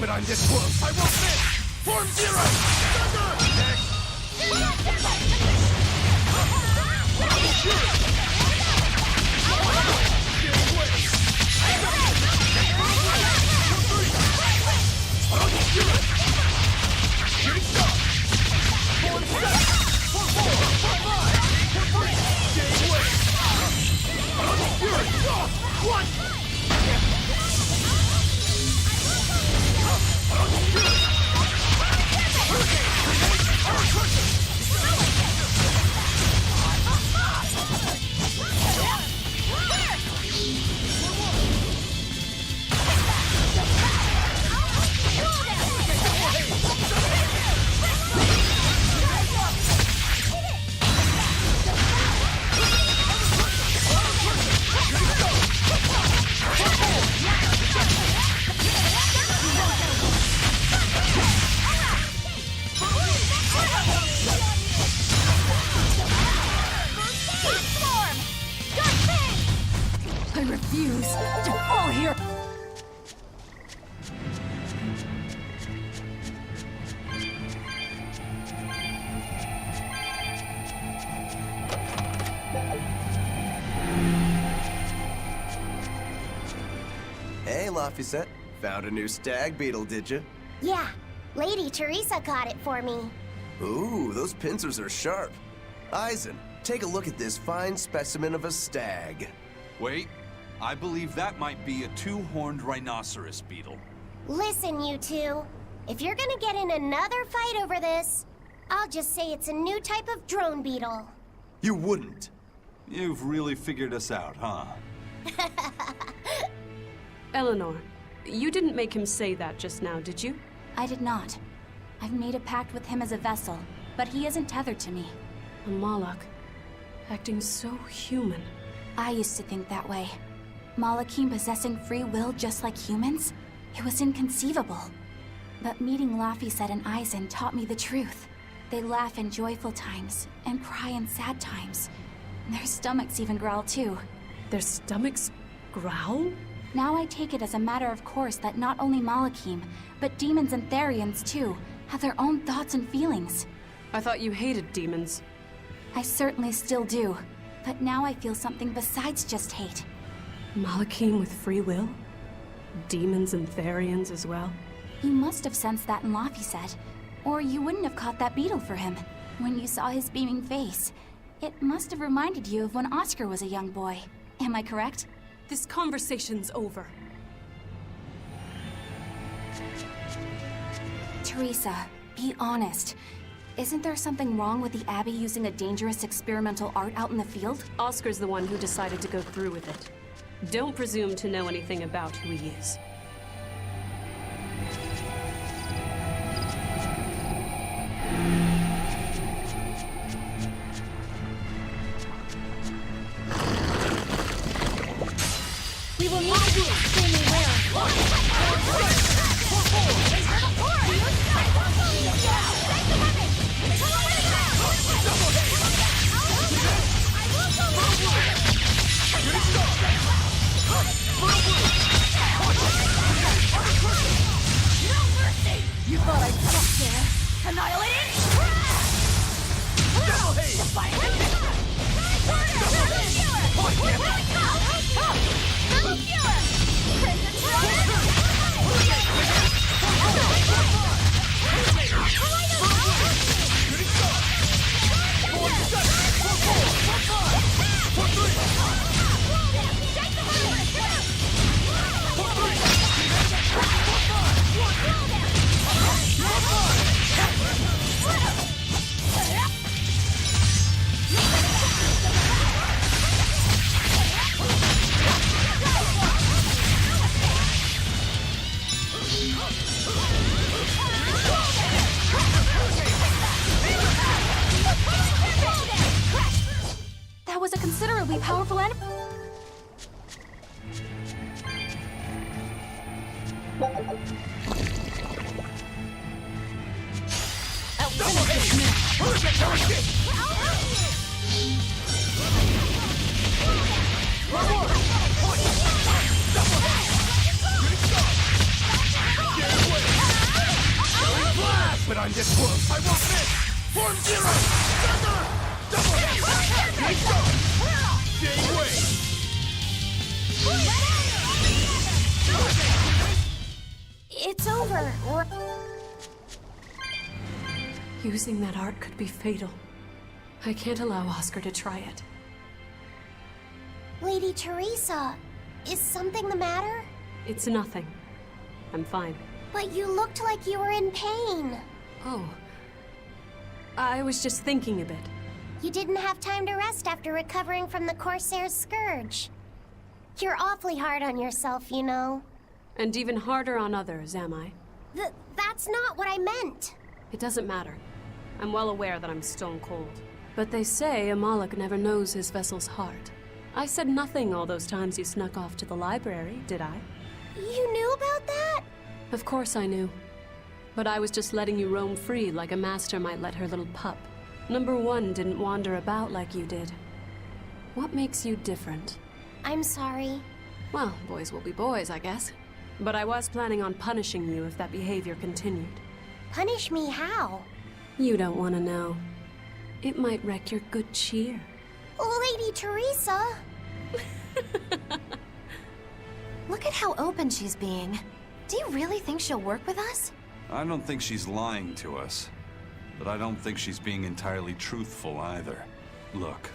but I'm this close. I won't miss! Form zero! Thunder! Next! Shooting star! Form 7! Form 4! Form 5! Form 3! Game wave! One! I refuse to fall here! Hey, Laphicet. Found a new stag beetle, did you? Yeah, Lady Teresa caught it for me. Ooh, those pincers are sharp. Eisen, take a look at this fine specimen of a stag. Wait, I believe that might be a two-horned rhinoceros beetle. Listen, you two. If you're gonna get in another fight over this, I'll just say it's a new type of drone beetle. You wouldn't. You've really figured us out, huh? Eleanor, you didn't make him say that just now, did you? I did not. I've made a pact with him as a vessel, but he isn't tethered to me. A Malak, acting so human. I used to think that way. Malakim possessing free will just like humans? It was inconceivable. But meeting Laphicet and Eisen taught me the truth. They laugh in joyful times, and cry in sad times. Their stomachs even growl too. Their stomachs growl? Now I take it as a matter of course that not only Malakim, but demons and Therians too, have their own thoughts and feelings. I thought you hated demons. I certainly still do, but now I feel something besides just hate. Malakim with free will? Demons and Therians as well? You must have sensed that in Laphicet, or you wouldn't have caught that beetle for him. When you saw his beaming face, it must have reminded you of when Oscar was a young boy. Am I correct? This conversation's over. Teresa, be honest. Isn't there something wrong with the Abbey using a dangerous experimental art out in the field? Oscar's the one who decided to go through with it. Don't presume to know anything about who he is. We will need to be extremely wary. You thought I'd stop there? Annihilated? Double That was a considerably powerful enemy. Double time gets close, I won't miss! Form zero! Thunder! Double hit! Big jump! Game wave! It's over. Using that art could be fatal. I can't allow Oscar to try it. Lady Teresa, is something the matter? It's nothing. I'm fine. But you looked like you were in pain. Oh. I was just thinking a bit. You didn't have time to rest after recovering from the Corsair's scourge. You're awfully hard on yourself, you know. And even harder on others, am I? That's not what I meant. It doesn't matter. I'm well aware that I'm stone cold. But they say a Moloch never knows his vessel's heart. I said nothing all those times you snuck off to the library, did I? You knew about that? Of course I knew. But I was just letting you roam free like a master might let her little pup. Number one didn't wander about like you did. What makes you different? I'm sorry. Well, boys will be boys, I guess. But I was planning on punishing you if that behavior continued. Punish me how? You don't want to know. It might wreck your good cheer. Lady Teresa! Look at how open she's being. Do you really think she'll work with us? I don't think she's lying to us. But I don't think she's being entirely truthful either. Look,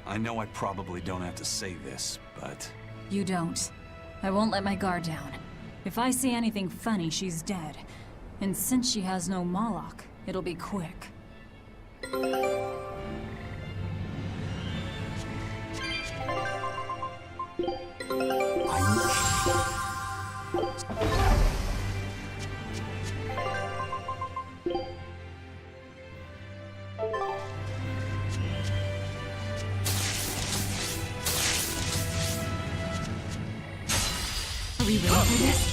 I know I probably don't have to say this, but... You don't. I won't let my guard down. If I see anything funny, she's dead. And since she has no Moloch, it'll be quick. Are we ready for this?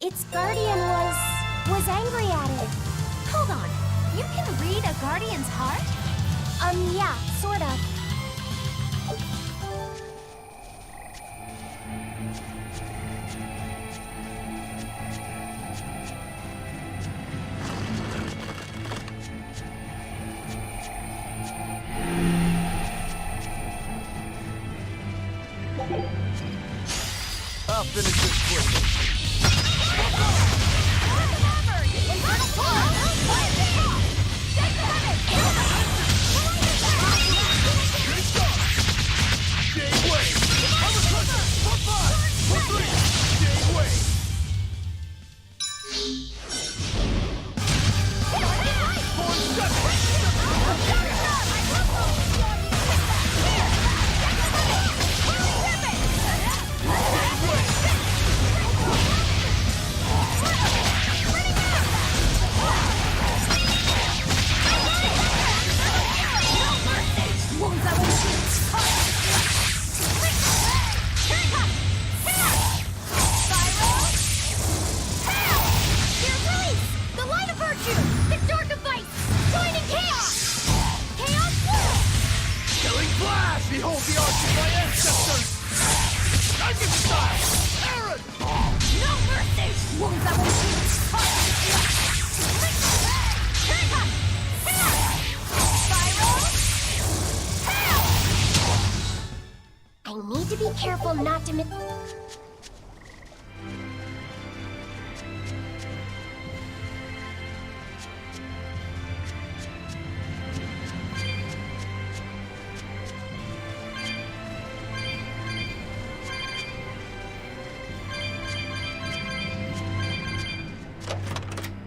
Its guardian was angry at it. Hold on. You can read a guardian's heart? Yeah, sort of. I'll finish this quickly.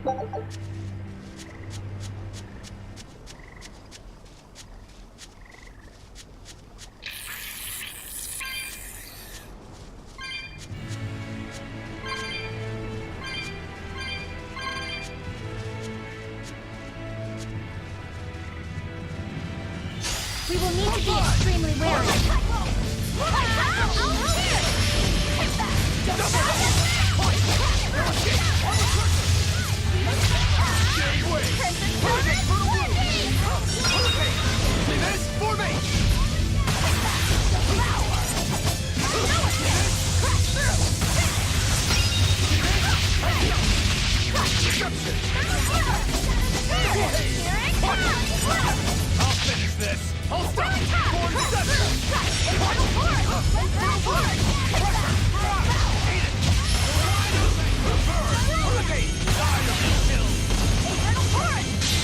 We will need to be extremely wary. See this? For me! I'll finish this! I'll stop!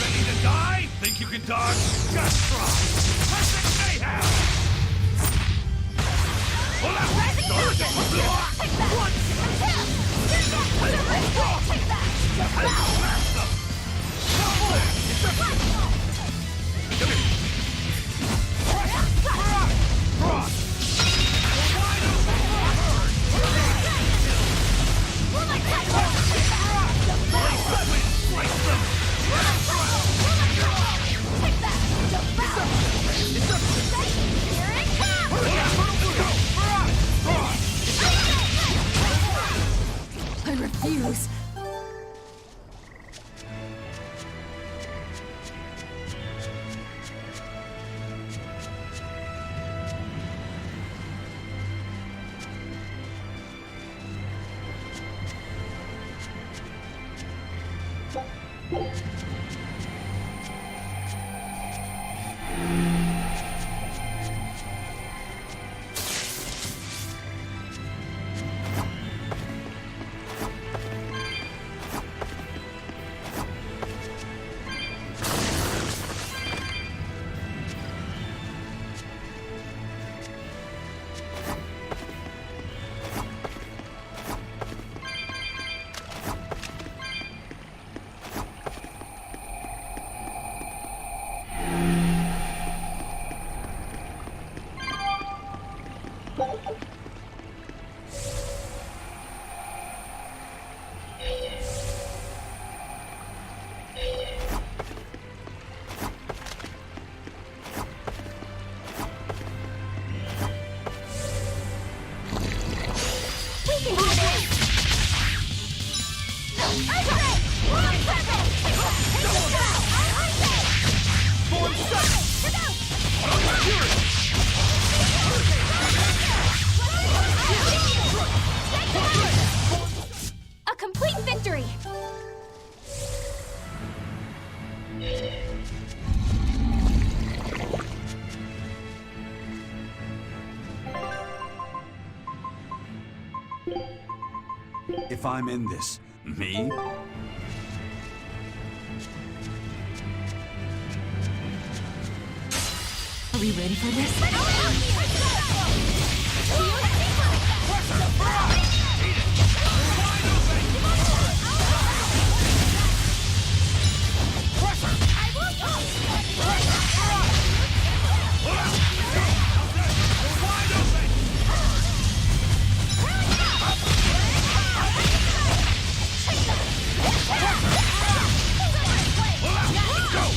Ready to die? Think you can dodge? Just try! Perfect mayhem! Pull out! I refuse. A complete victory! If I'm in this, me? Are we ready for this? Go!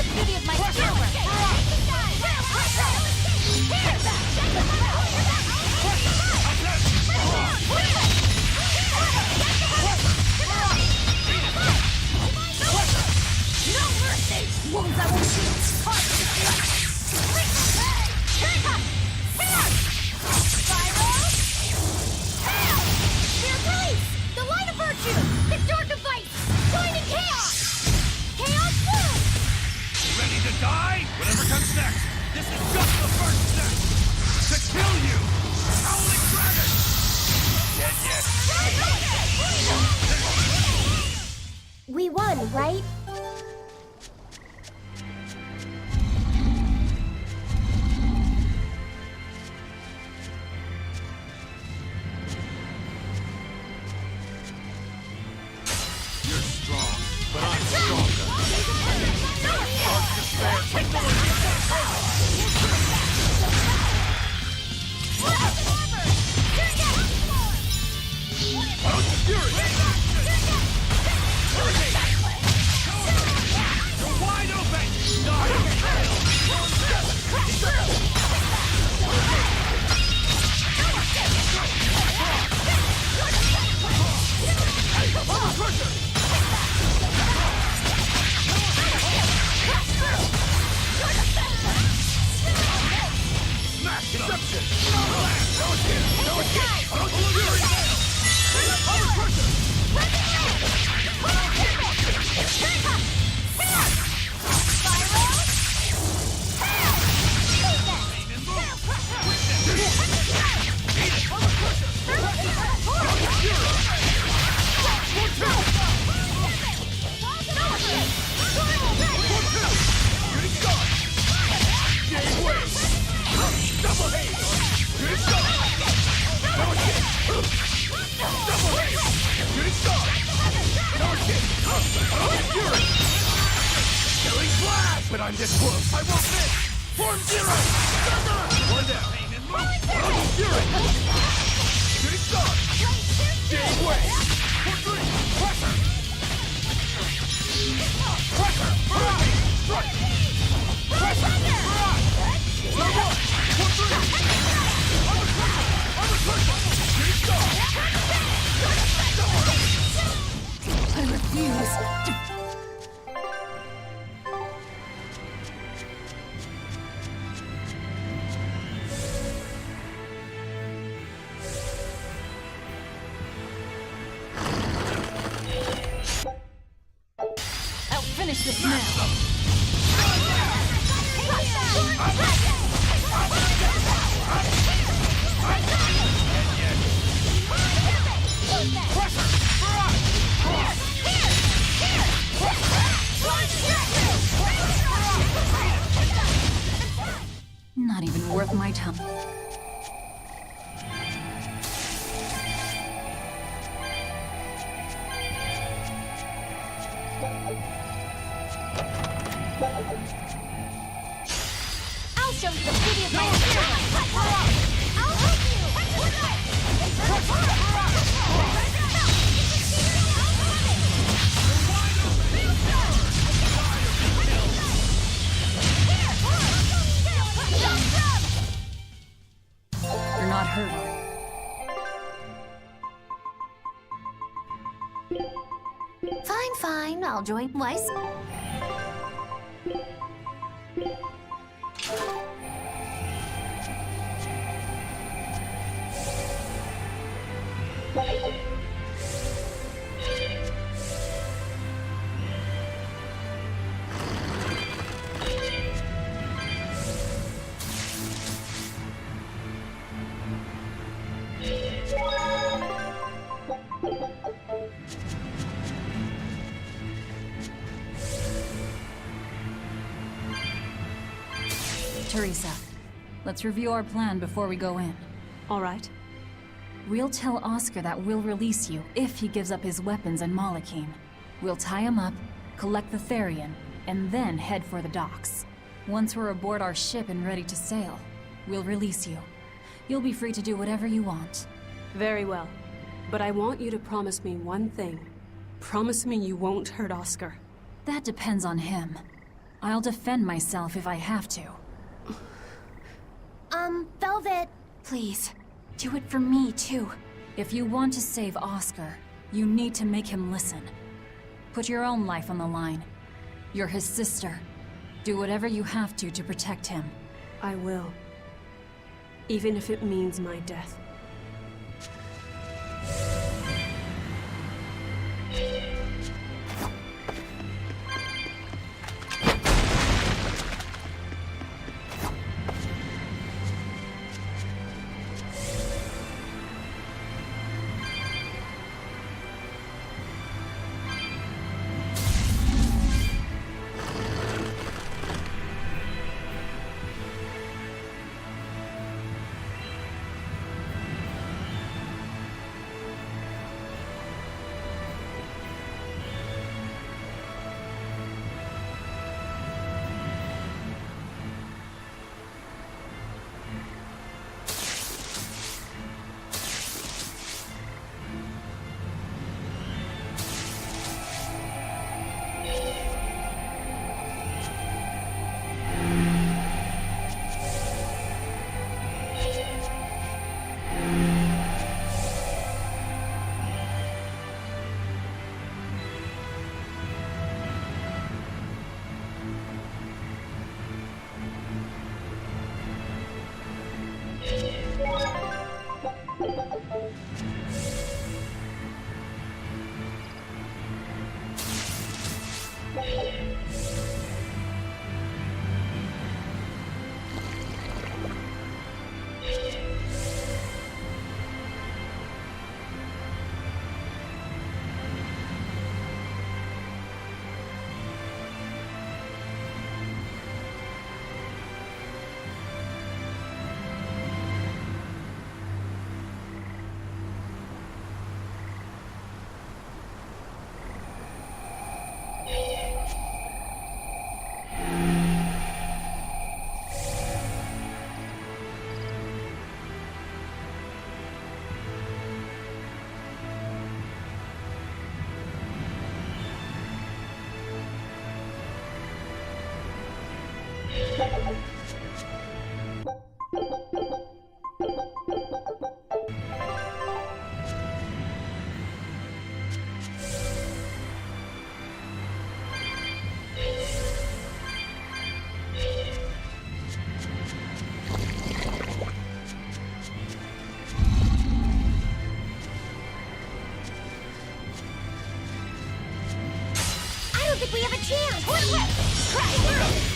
the beauty of my power! No mercy! Wounds I will shoot! Spirit release! The light of virtue! The dark of vice! Joining chaos! Chaos bloom! Ready to die? Whatever comes next. This is just the first step. To kill you! Howling dragon! Dead yet? We won, right? You're strong, but I'm stronger. Dark despair, kindle in your fury! You're wide open! Die in hell! Smash deception! No escape! No escape! But I'm this close. I won't miss. Form zero. One down. Fury. Shooting star. Game way. For three. Pressure. Pressure. Strike. Pressure. Number one. For three. I'm a pressure. Shooting star. I refuse. I'll finish this now. Not even worth my time. I'll show you the beauty of my spirit! I'll help you! You're not hurt. Fine, fine. I'll join Weiss. Teresa, let's review our plan before we go in. All right. We'll tell Oscar that we'll release you if he gives up his weapons and Malachine. We'll tie him up, collect the Therian, and then head for the docks. Once we're aboard our ship and ready to sail, we'll release you. You'll be free to do whatever you want. Very well. But I want you to promise me one thing. Promise me you won't hurt Oscar. That depends on him. I'll defend myself if I have to. Velvet. Please, do it for me, too. If you want to save Oscar, you need to make him listen. Put your own life on the line. You're his sister. Do whatever you have to protect him. I will. Even if it means my death. think we have a chance! Crash through!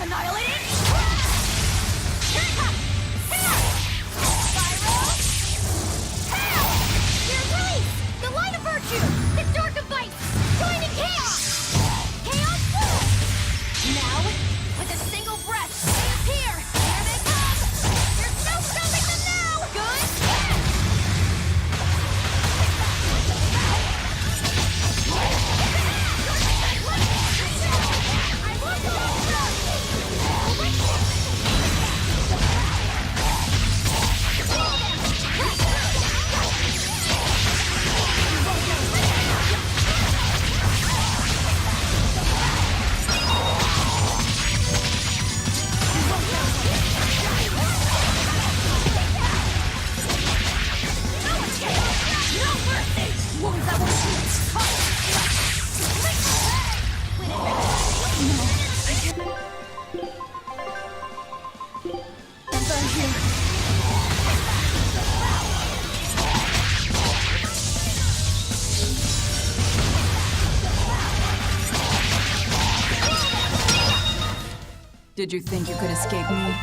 Annihilating! Did you think you could escape me?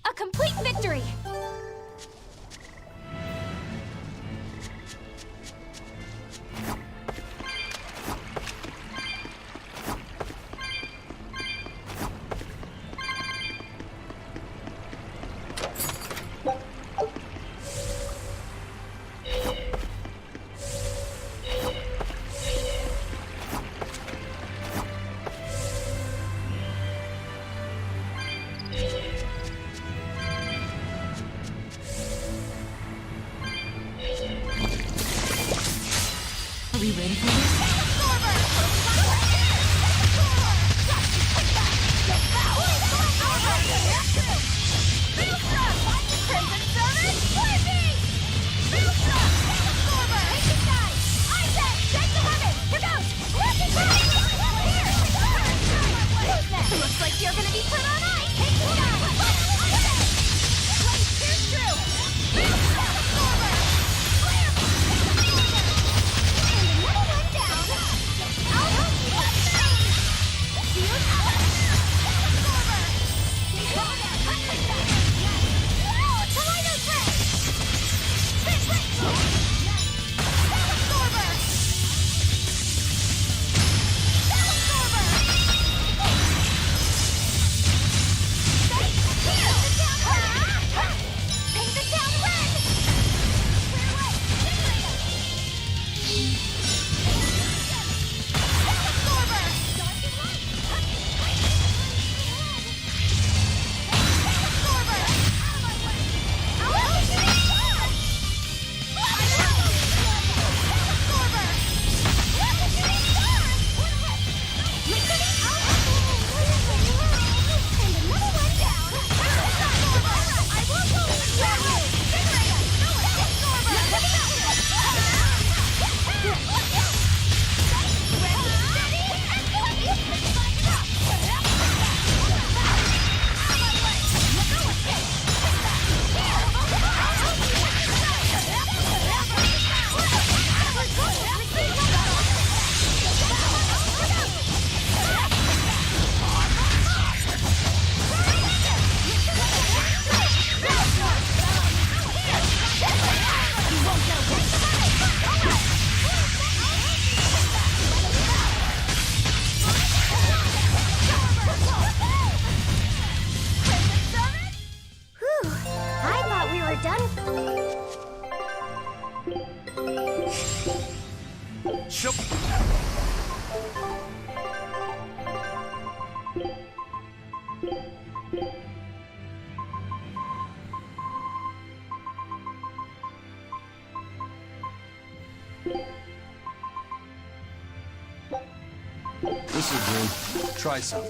A complete victory! Are we ready for this? Looks like you're gonna be put on ice! This'll do. Try some.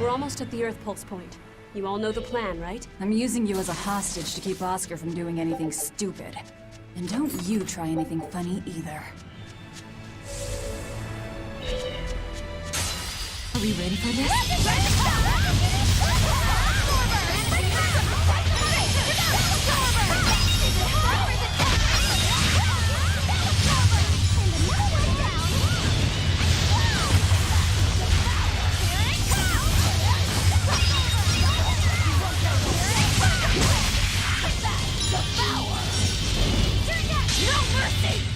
We're almost at the Earth Pulse point. You all know the plan, right? I'm using you as a hostage to keep Oscar from doing anything stupid. And don't you try anything funny either. Are we ready for this?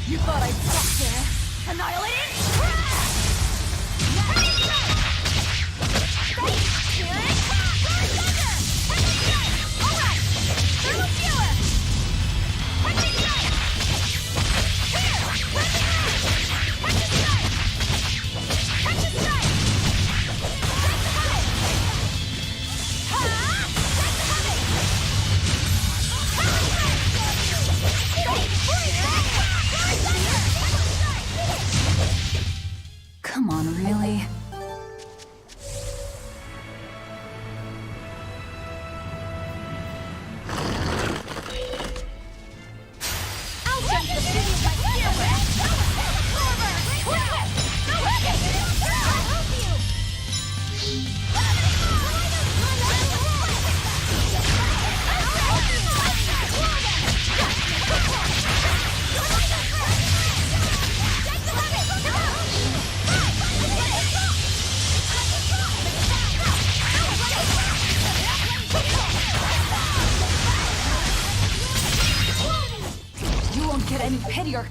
You thought I'd stop there? Annihilated? Come on, really? You won't get any pity or...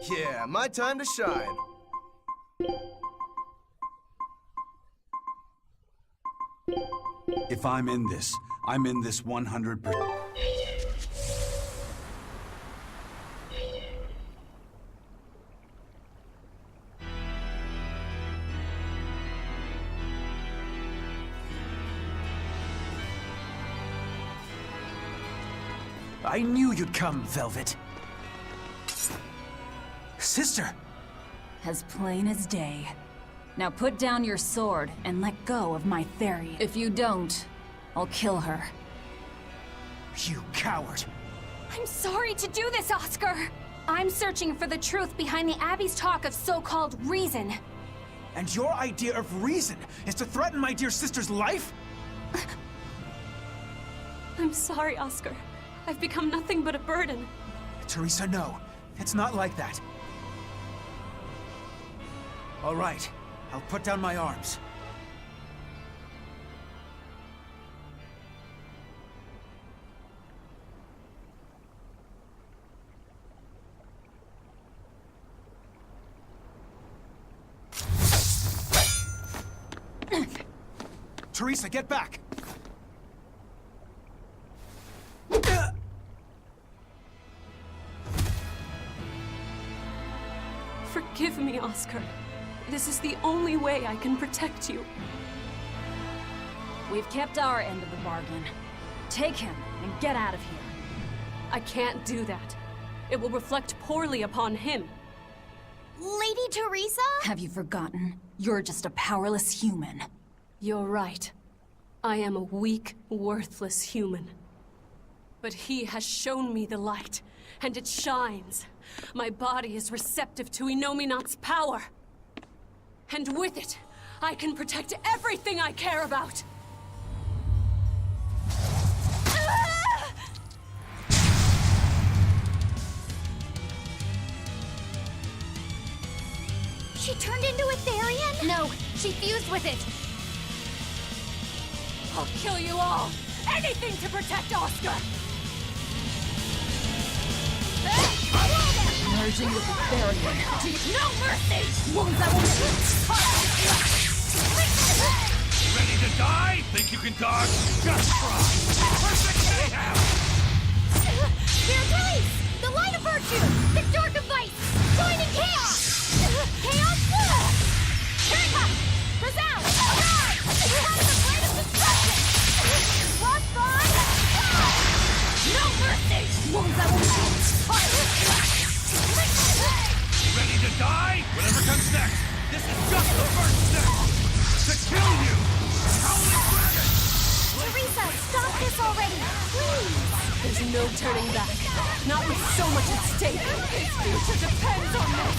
Yeah, my time to shine. If I'm in this 100%. I knew you'd come, Velvet. Sister! As plain as day. Now put down your sword and let go of my theory. If you don't, I'll kill her. You coward! I'm sorry to do this, Oscar! I'm searching for the truth behind the Abbey's talk of so-called reason. And your idea of reason is to threaten my dear sister's life? I'm sorry, Oscar. I've become nothing but a burden. Teresa, no. It's not like that. All right. I'll put down my arms. Teresa, get back! Forgive me, Oscar. This is the only way I can protect you. We've kept our end of the bargain. Take him and get out of here. I can't do that. It will reflect poorly upon him. Lady Teresa? Have you forgotten? You're just a powerless human. You're right. I am a weak, worthless human. But he has shown me the light, and it shines. My body is receptive to Inominat's power. And with it, I can protect everything I care about! She turned into a Therian? No, she fused with it. I'll kill you all! Anything to protect Oscar! Merging with the Therian. No mercy! Wounds that will Ready to die? Think you can dodge? Just try! Perfect mayhem! There's Ice! The Light of Virtue! The Dark of Vice! Joining Chaos! Chaos! Terracotta! Resound! Arise! That's the Blade of Destruction! Lost Bond! No mercy! wounds that will Ready to die? Whatever comes next! This is just the first step! To kill you! Howling Dragon! Teresa, stop this already! Please! There's no turning back. Not with so much at stake. His future depends on this.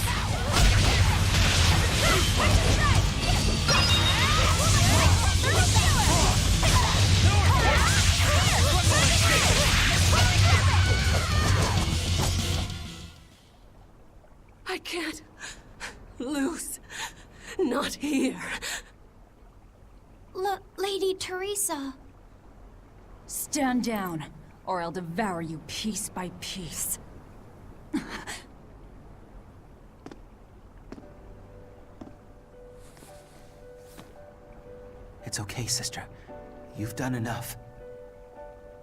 I can't lose. Not here. Lady Teresa. stand down, or I'll devour you piece by piece. It's okay, sister. You've done enough.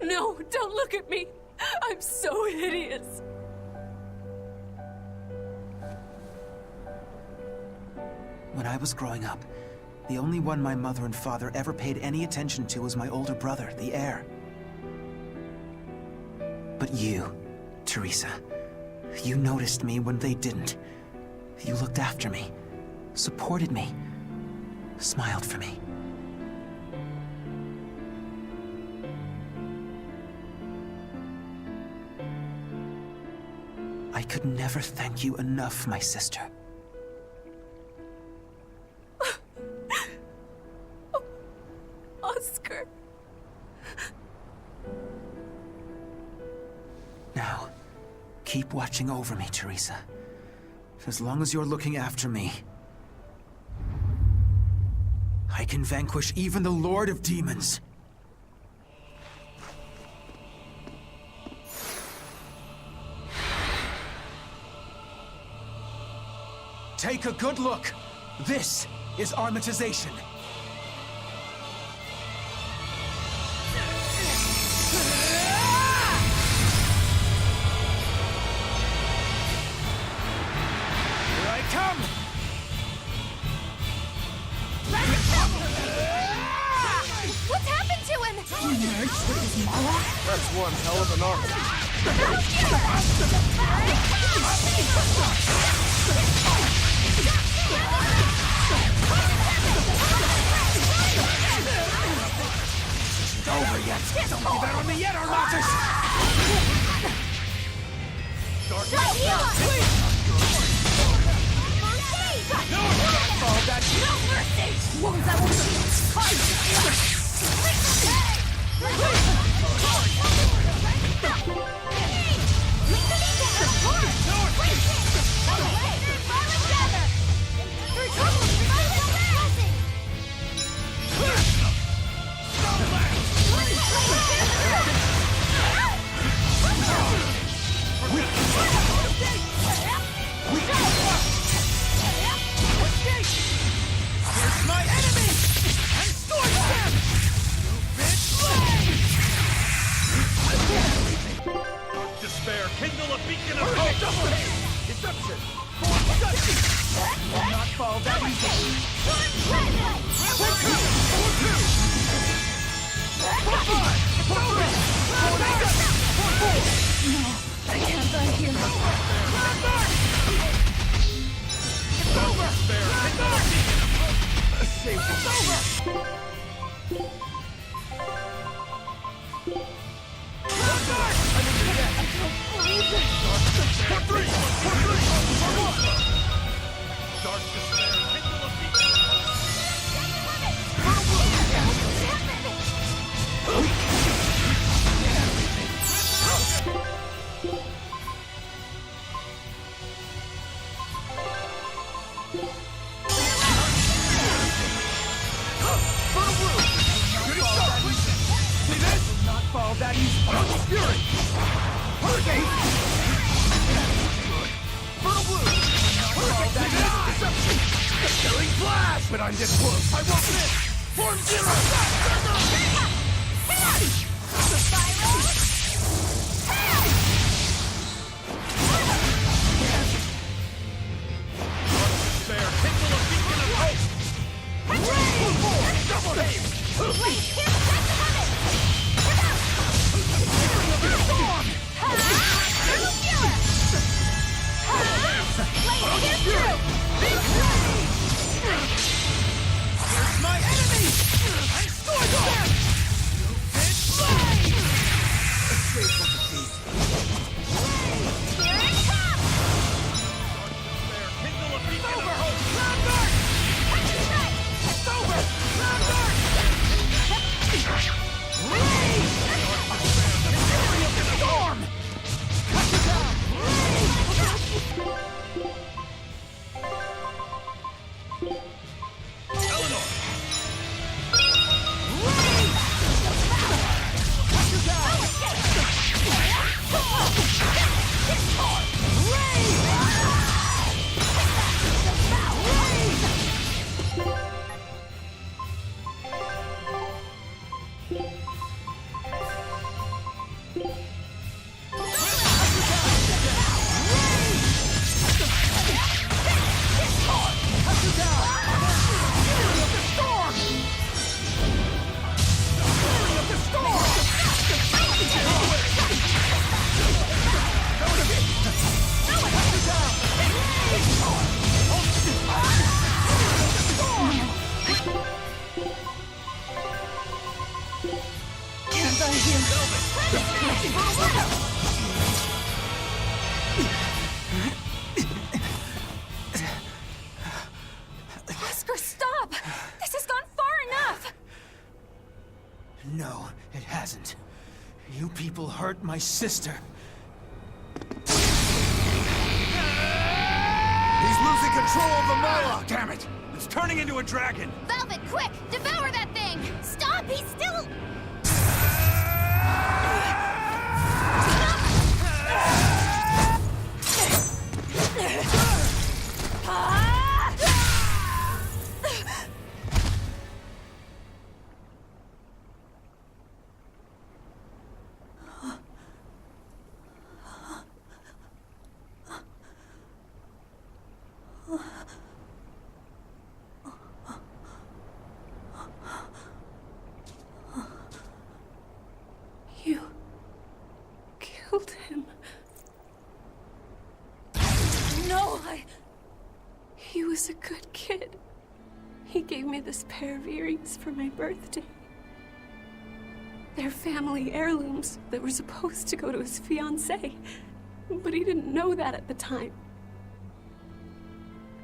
No, don't look at me. I'm so hideous. When I was growing up, the only one my mother and father ever paid any attention to was my older brother, the heir. But you, Teresa, you noticed me when they didn't. You looked after me, supported me, smiled for me. I could never thank you enough, my sister. Oscar. Now, keep watching over me, Teresa. As long as you're looking after me, I can vanquish even the Lord of Demons. Take a good look. This is armatization. Here I come! What's happened to him? That's one hell of an arm. Over yet! Don't give out on me yet, Armatus! Wounds that Here's my enemy! And scorch them! Dark despair, kindle a beacon of hope! Deception! Will not fall that easy! I can't die here. It's over! Despair, kindle a beacon of hope! Save it's over! Dark despair, kindle a beacon. Follow Daddy's Fury! Hurricane! Fertile Blue! Follow Daddy's Deception! The Killing Flash! But I'm this close, I won't miss! Form Zero! The Spiral! Spare, kindle a beacon of hope! Double aim! Wait, here's the limit! Look out! Storm! Fertile Fury! Blade through! Here's my enemy! I'm stored there! Stupid blade! Escape from defeat. Here it comes! Spare, kindle a beacon of hope! Cloud Guard! It's over! Cloud Guard! Storm! Cut you down! Eleanor! Cut you down! Cut you down! Fury of the storm! Fury of the storm! Cut you down! Can't I Oscar, stop! This has gone far enough! No, it hasn't. You people hurt my sister. He's losing control of the Moloch! Damn it! It's turning into a dragon! Velvet, quick! Devour that thing! Stop! He's still... You killed him. No, He was a good kid. He gave me this pair of earrings for my birthday. They're family heirlooms that were supposed to go to his fiancée, but he didn't know that at the time.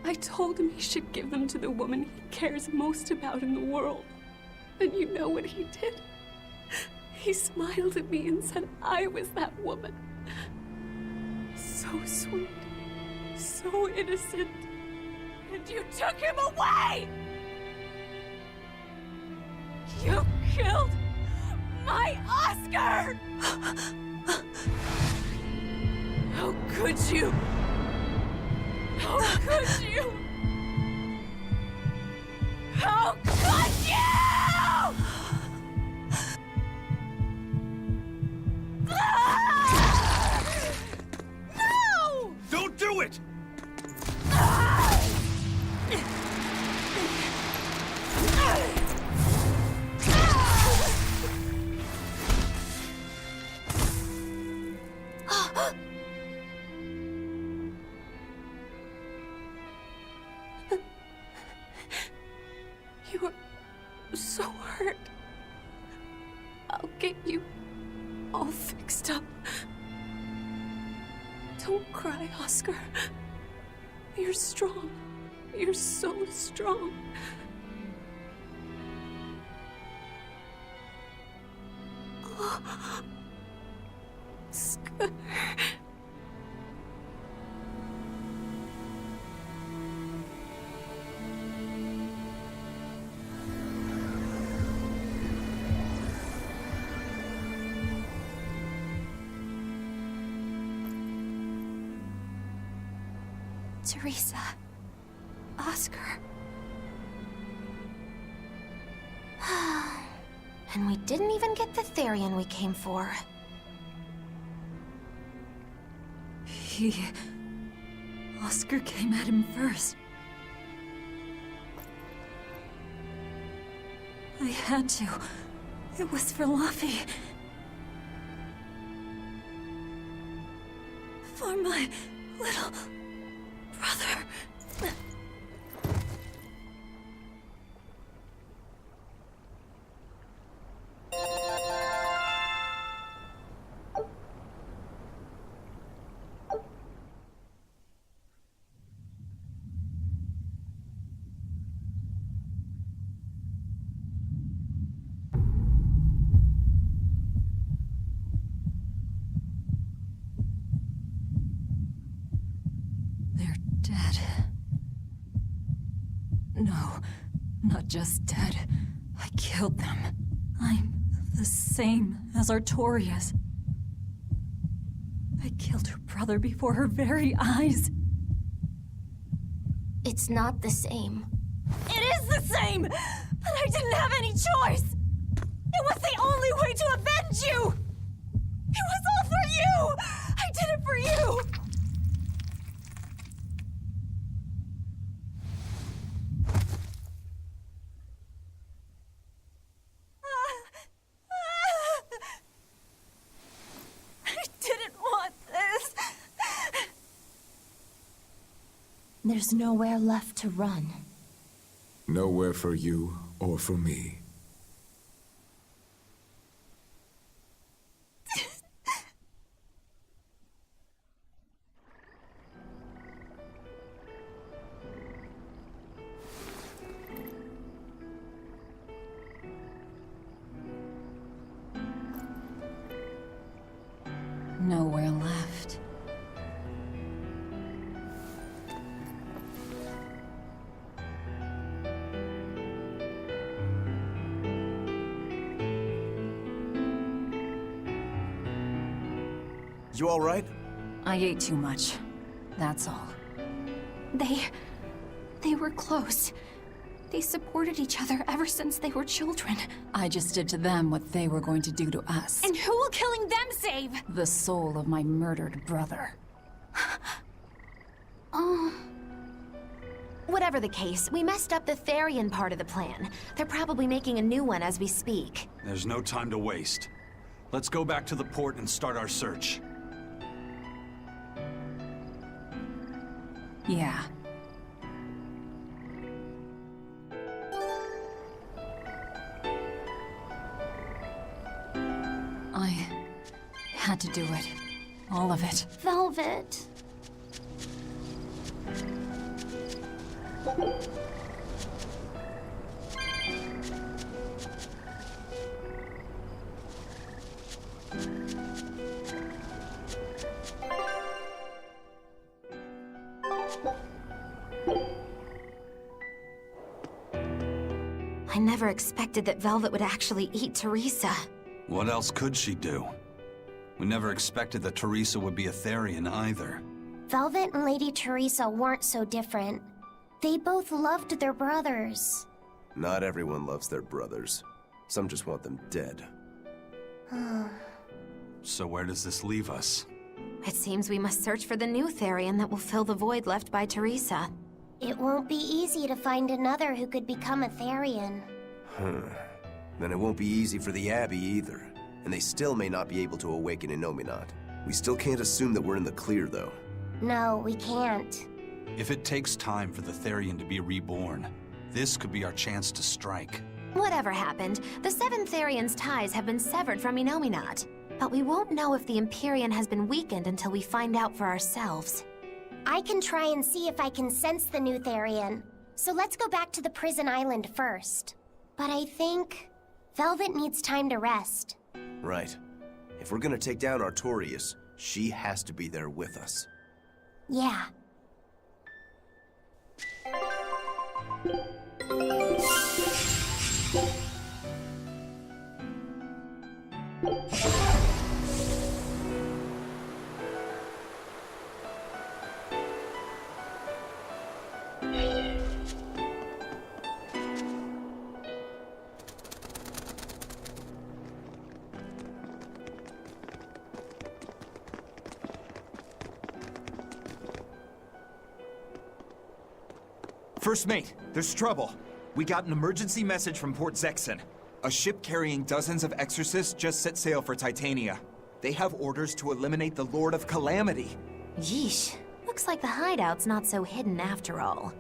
I told him he should give them to the woman he cares most about in the world. And you know what he did? He smiled at me and said I was that woman. So sweet, so innocent. And you took him away! You killed my Oscar! How could you? How could you? How could you? No! Don't do it! You were so hurt. I'll get you all fixed up. Don't cry, Oscar. You're strong. You're so strong. Oscar. Teresa. Oscar. And we didn't even get the Therian we came for. Oscar came at him first. I had to. It was for Luffy. For my little brother. They're dead. No, not just dead. I killed them. I'm the same as Artorias. I killed her brother before her very eyes. It's not the same. It is the same! But I didn't have any choice! It was the only way to avenge you! It was all for you! I did it for you! I didn't want this! There's nowhere left to run. Nowhere for you or for me. Nowhere left. You all right? I ate too much. That's all. They were close. They supported each other ever since they were children. I just did to them what they were going to do to us. And who will killing them save? The soul of my murdered brother. Whatever the case, we messed up the Therian part of the plan. They're probably making a new one as we speak. There's no time to waste. Let's go back to the port and start our search. Yeah. I had to do it. All of it. Velvet. I never expected that Velvet would actually eat Teresa. What else could she do? We never expected that Teresa would be a Therian either. Velvet and Lady Teresa weren't so different. They both loved their brothers. Not everyone loves their brothers. Some just want them dead. So where does this leave us? It seems we must search for the new Therian that will fill the void left by Teresa. It won't be easy to find another who could become a Therian. Then it won't be easy for the Abbey either. And they still may not be able to awaken Innominat. We still can't assume that we're in the clear, though. No, we can't. If it takes time for the Therian to be reborn, this could be our chance to strike. Whatever happened, the 7 Therian's ties have been severed from Innominat. But we won't know if the Empyrean has been weakened until we find out for ourselves. I can try and see if I can sense the new Therian. So let's go back to the prison island first. But I think Velvet needs time to rest. Right. If we're gonna take down Artorias, she has to be there with us. Yeah. First mate, there's trouble. We got an emergency message from Port Zexon. A ship carrying dozens of exorcists just set sail for Titania. They have orders to eliminate the Lord of Calamity. Yeesh. Looks like the hideout's not so hidden after all.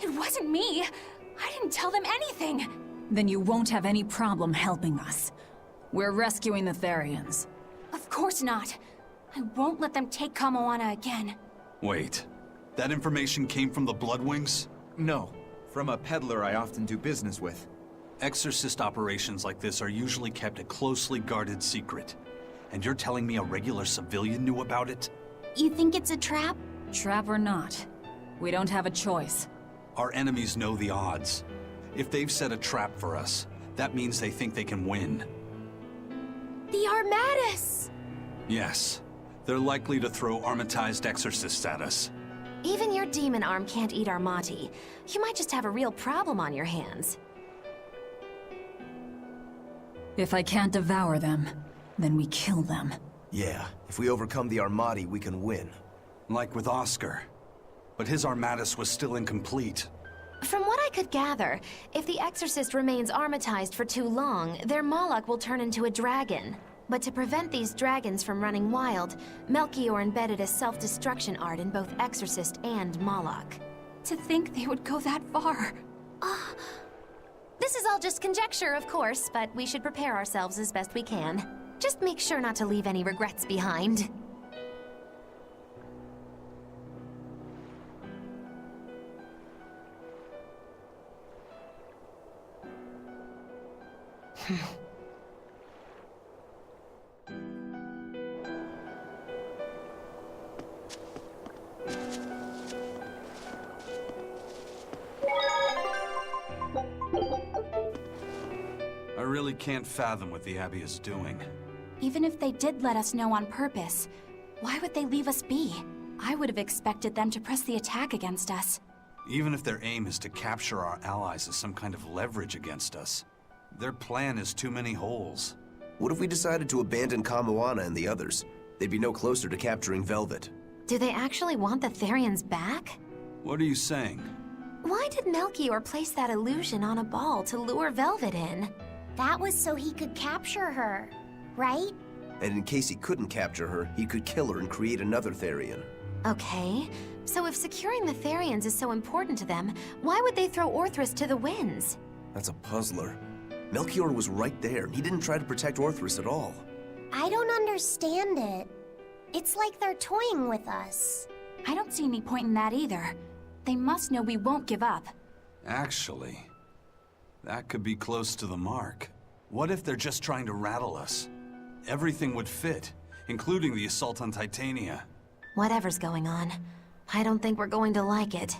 It wasn't me! I didn't tell them anything! Then you won't have any problem helping us. We're rescuing the Therians. Of course not. I won't let them take Kamoana again. Wait. That information came from the Bloodwings? No, from a peddler I often do business with. Exorcist operations like this are usually kept a closely guarded secret. And you're telling me a regular civilian knew about it? You think it's a trap? Trap or not, we don't have a choice. Our enemies know the odds. If they've set a trap for us, that means they think they can win. The Armatus! Yes. They're likely to throw armatized exorcists at us. Even your demon arm can't eat Armati. You might just have a real problem on your hands. If I can't devour them, then we kill them. Yeah, if we overcome the Armati, we can win. Like with Oscar. But his Armatus was still incomplete. From what I could gather, if the Exorcist remains armatized for too long, their Moloch will turn into a dragon. But to prevent these dragons from running wild, Melchior embedded a self-destruction art in both Exorcist and Moloch. To think they would go that far. This is all just conjecture, of course, but we should prepare ourselves as best we can. Just make sure not to leave any regrets behind. I really can't fathom what the Abbey is doing. Even if they did let us know on purpose, why would they leave us be? I would have expected them to press the attack against us. Even if their aim is to capture our allies as some kind of leverage against us, their plan is too many holes. What if we decided to abandon Kamoana and the others? They'd be no closer to capturing Velvet. Do they actually want the Therians back? What are you saying? Why did Melchior place that illusion on a ball to lure Velvet in? That was so he could capture her, right? And in case he couldn't capture her, he could kill her and create another Therian. Okay, so if securing the Therians is so important to them, why would they throw Orthrus to the winds? That's a puzzler. Melchior was right there. He didn't try to protect Orthrus at all. I don't understand it. It's like they're toying with us. I don't see any point in that either. They must know we won't give up. Actually, that could be close to the mark. What if they're just trying to rattle us? Everything would fit, including the assault on Titania. Whatever's going on, I don't think we're going to like it.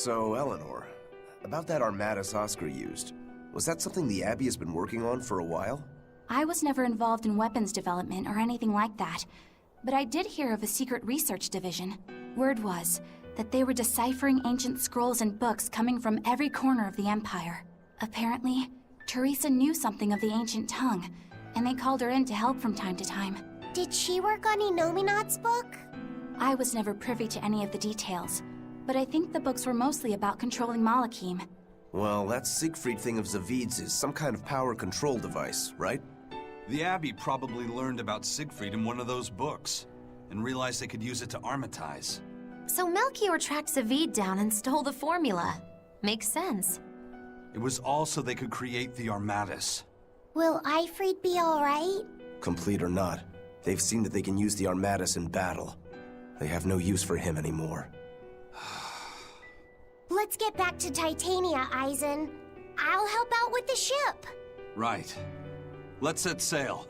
So, Eleanor, about that Armatus Oscar used, was that something the Abbey has been working on for a while? I was never involved in weapons development or anything like that, but I did hear of a secret research division. Word was that they were deciphering ancient scrolls and books coming from every corner of the Empire. Apparently, Teresa knew something of the ancient tongue, and they called her in to help from time to time. Did she work on Inominat's book? I was never privy to any of the details, but I think the books were mostly about controlling Malachim. Well, that Siegfried thing of Zavid's is some kind of power control device, right? The Abbey probably learned about Siegfried in one of those books, and realized they could use it to armatize. So Melchior tracked Zavid down and stole the formula. Makes sense. It was all so they could create the Armatus. Will Eifried be alright? Complete or not, they've seen that they can use the Armatus in battle. They have no use for him anymore. Let's get back to Titania, Eisen. I'll help out with the ship. Right. Let's set sail.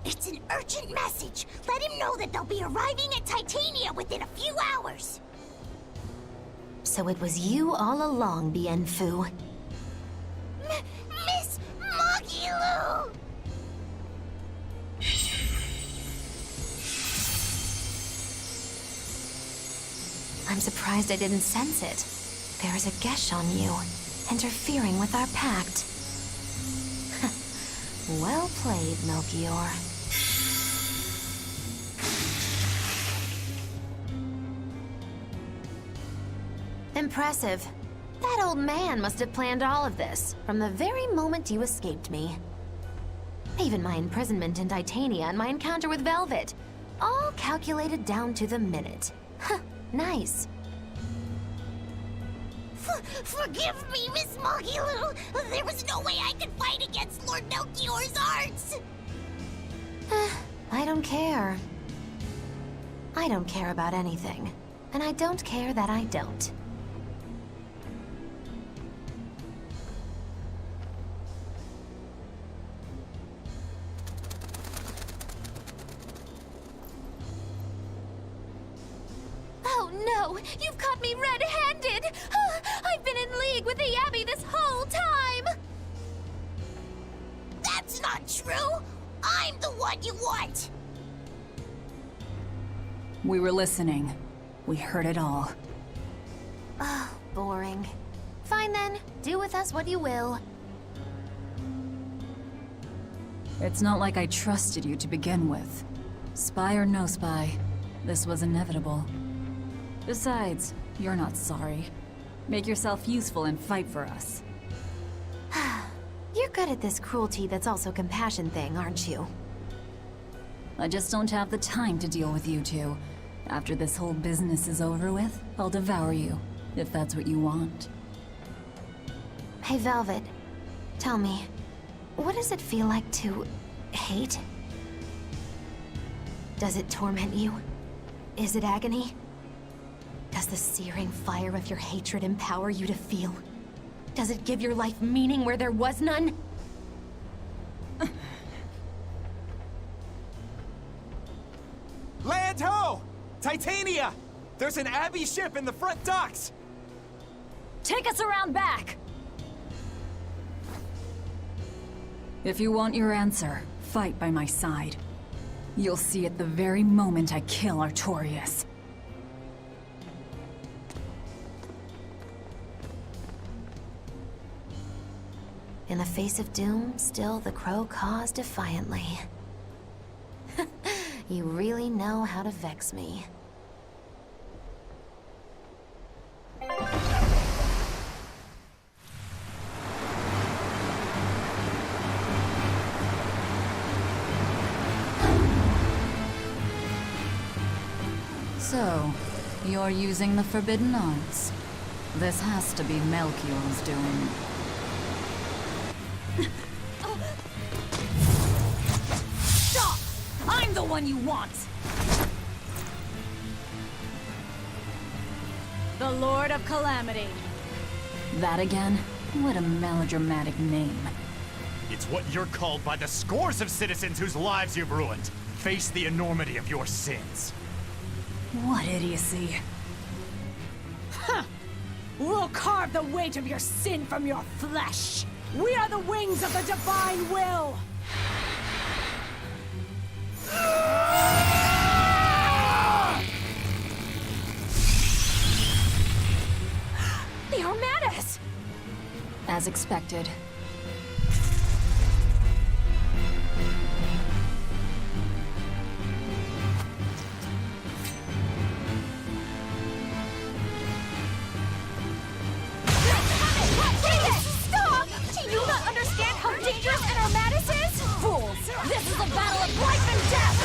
It's an urgent message. Let him know that they'll be arriving at Titania within a few hours. So it was you all along, Bienfu. Miss Magilu! I'm surprised I didn't sense it. There is a gesh on you, interfering with our pact. Well played, Melchior. Impressive. That old man must have planned all of this, from the very moment you escaped me. Even my imprisonment in Titania and my encounter with Velvet. All calculated down to the minute. Huh, nice. Forgive me, Miss Magilu. There was no way I could fight against Lord Melchior's arts. I don't care. I don't care about anything. And I don't care that I don't. Oh no! You've caught me red-handed! I've been in league with the Abbey this whole time! That's not true! I'm the one you want! We were listening. We heard it all. Oh, boring. Fine then. Do with us what you will. It's not like I trusted you to begin with. Spy or no spy, this was inevitable. Besides, you're not sorry. Make yourself useful and fight for us. You're good at this cruelty that's also compassion thing, aren't you? I just don't have the time to deal with you two. After this whole business is over with, I'll devour you, if that's what you want. Hey, Velvet. Tell me, what does it feel like to hate? Does it torment you? Is it agony? Does the searing fire of your hatred empower you to feel? Does it give your life meaning where there was none? Land ho! Titania! There's an Abbey ship in the front docks! Take us around back! If you want your answer, fight by my side. You'll see it the very moment I kill Artorias. In the face of doom, still the crow caws defiantly. You really know how to vex me. So, you're using the forbidden arts. This has to be Melchior's doing. Stop! I'm the one you want! The Lord of Calamity. That again? What a melodramatic name. It's what you're called by the scores of citizens whose lives you've ruined. Face the enormity of your sins. What idiocy. Huh! We'll carve the weight of your sin from your flesh! We are the wings of the divine will! The Armadas! As expected. Stop! Do you not understand how dangerous an Armadas is? Fools! This is a battle of life and death!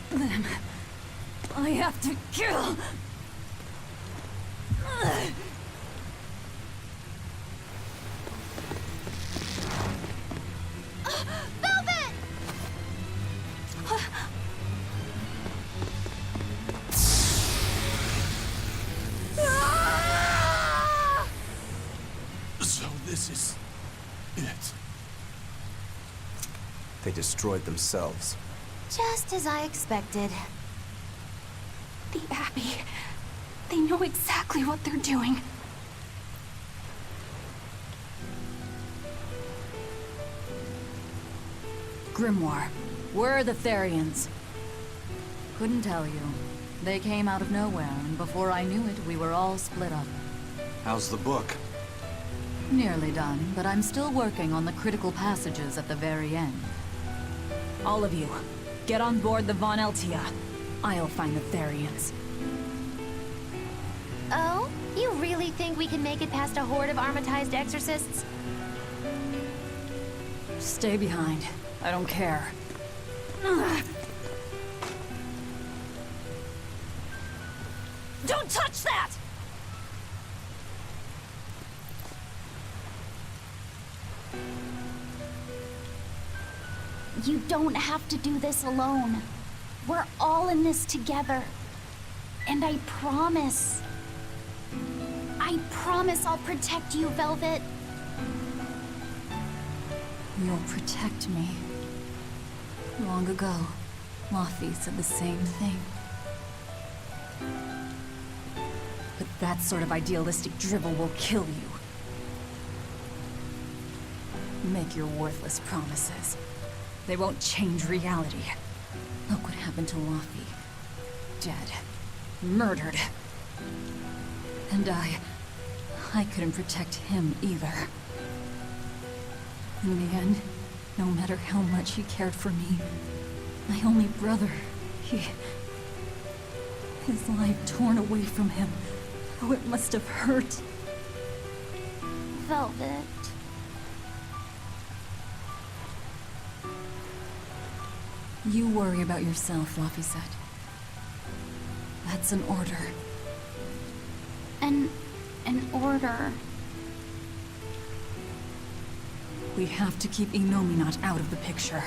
Then I have to kill. Velvet! This is... it. They destroyed themselves. Just as I expected. The Abbey. They know exactly what they're doing. Grimoire, where are the Therians? Couldn't tell you. They came out of nowhere, and before I knew it, we were all split up. How's the book? Nearly done, but I'm still working on the critical passages at the very end. All of you, get on board the Von Eltia. I'll find the Therians. Oh? You really think we can make it past a horde of armatized exorcists? Stay behind. I don't care. Don't touch that! You don't have to do this alone. We're all in this together. And I promise I'll protect you, Velvet. You'll protect me. Long ago, Laufey said the same thing. But that sort of idealistic drivel will kill you. Make your worthless promises. They won't change reality. Look what happened to Laufey. Dead. Murdered. And I couldn't protect him either. In the end, no matter how much he cared for me, my only brother, his life torn away from him. Oh, it must have hurt. Velvet. You worry about yourself, Laufey said. That's an order. An order. We have to keep Innominat out of the picture,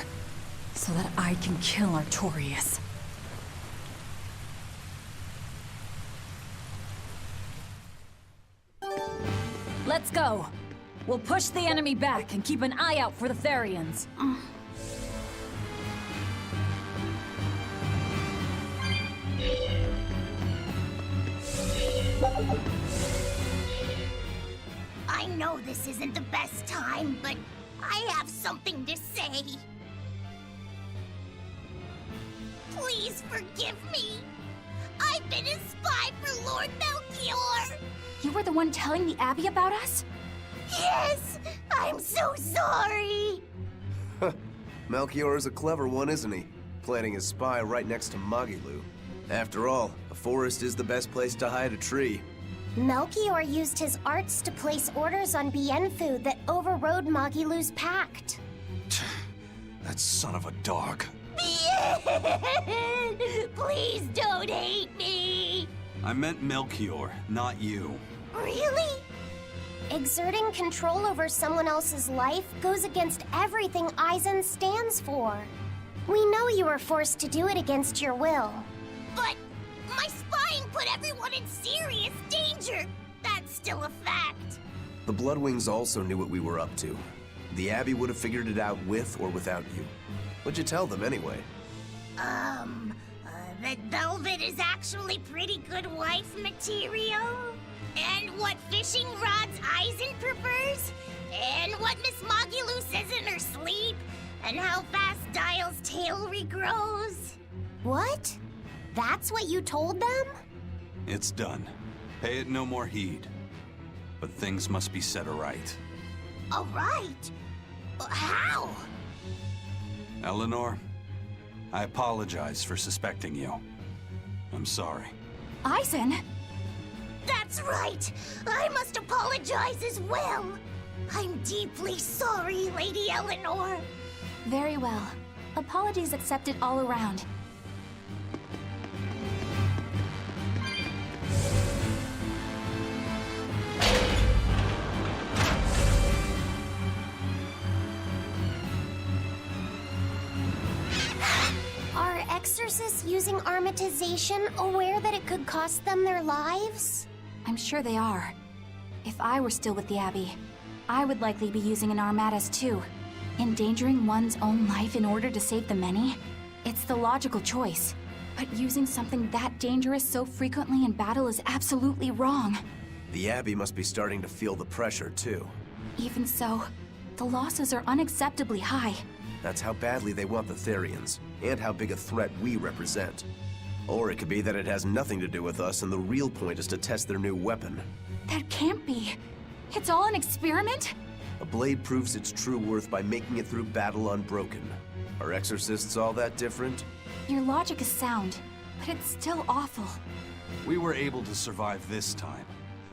so that I can kill Artorias. Let's go! We'll push the enemy back and keep an eye out for the Therians. I know this isn't the best time, but I have something to say. Please forgive me. I've been a spy for Lord Melchior. You were the one telling the Abbey about us? Yes, I'm so sorry. Melchior is a clever one, isn't he? Planting his spy right next to Magilu. After all, a forest is the best place to hide a tree. Melchior used his arts to place orders on Bienfu that overrode Magilu's pact. That son of a dog. Please don't hate me. I meant Melchior, not you. Really? Exerting control over someone else's life goes against everything Aizen stands for. We know you were forced to do it against your will. But my spying put everyone in serious danger. That's still a fact. The Bloodwings also knew what we were up to. The Abbey would have figured it out with or without you. What'd you tell them anyway? That Velvet is actually pretty good wife material. And what fishing rods Aizen prefers. And what Miss Magilu says in her sleep. And how fast Dial's tail regrows. What? That's what you told them? It's done. Pay it no more heed. But things must be set aright. All right. How? Eleanor, I apologize for suspecting you. I'm sorry. Aizen? That's right! I must apologize as well! I'm deeply sorry, Lady Eleanor! Very well. Apologies accepted all around. Are exorcists using armatization aware that it could cost them their lives? I'm sure they are. If I were still with the Abbey, I would likely be using an armadas too. Endangering one's own life in order to save the many? It's the logical choice. But using something that dangerous so frequently in battle is absolutely wrong. The Abbey must be starting to feel the pressure, too. Even so, the losses are unacceptably high. That's how badly they want the Therians, and how big a threat we represent. Or it could be that it has nothing to do with us, and the real point is to test their new weapon. That can't be. It's all an experiment? A blade proves its true worth by making it through battle unbroken. Are exorcists all that different? Your logic is sound, but it's still awful. We were able to survive this time,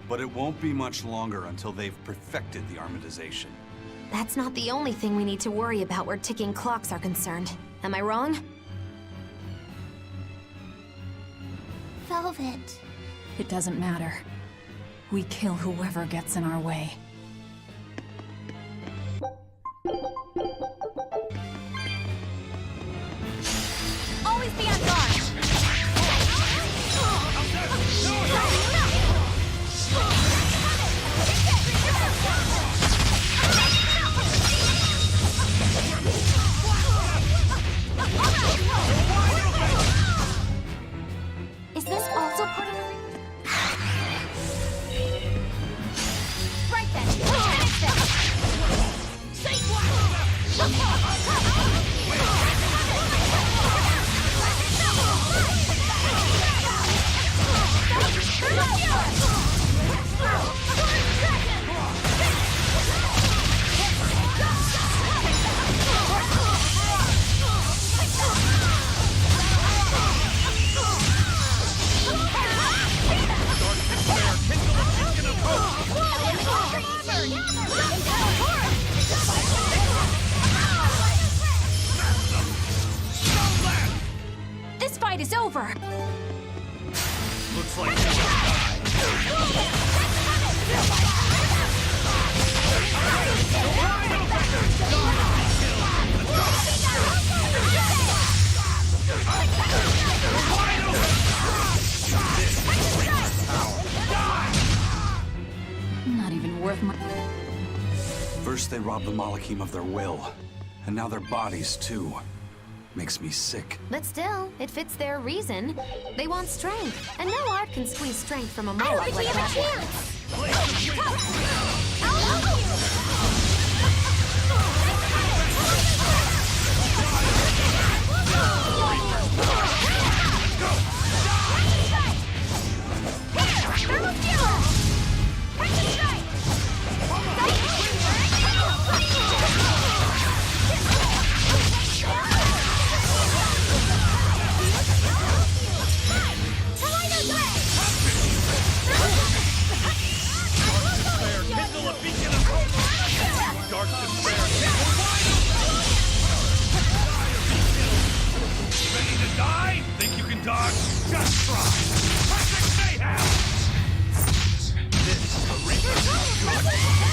but it won't be much longer until they've perfected the armatization. That's not the only thing we need to worry about where ticking clocks are concerned. Am I wrong? Velvet. It doesn't matter. We kill whoever gets in our way. Always be on guard! Is this also part of the... Right then! Finish This fight is over! Looks like Not even worth my... First they robbed the Malachim of their will, and now their bodies too. Makes me sick. But still, it fits their reason. They want strength, and no art can squeeze strength from a Moloch like that. kindle a beacon of hope. Dark despair. Ready to die? Think you can dodge? Just try. Perfect mayhem. This arena is good.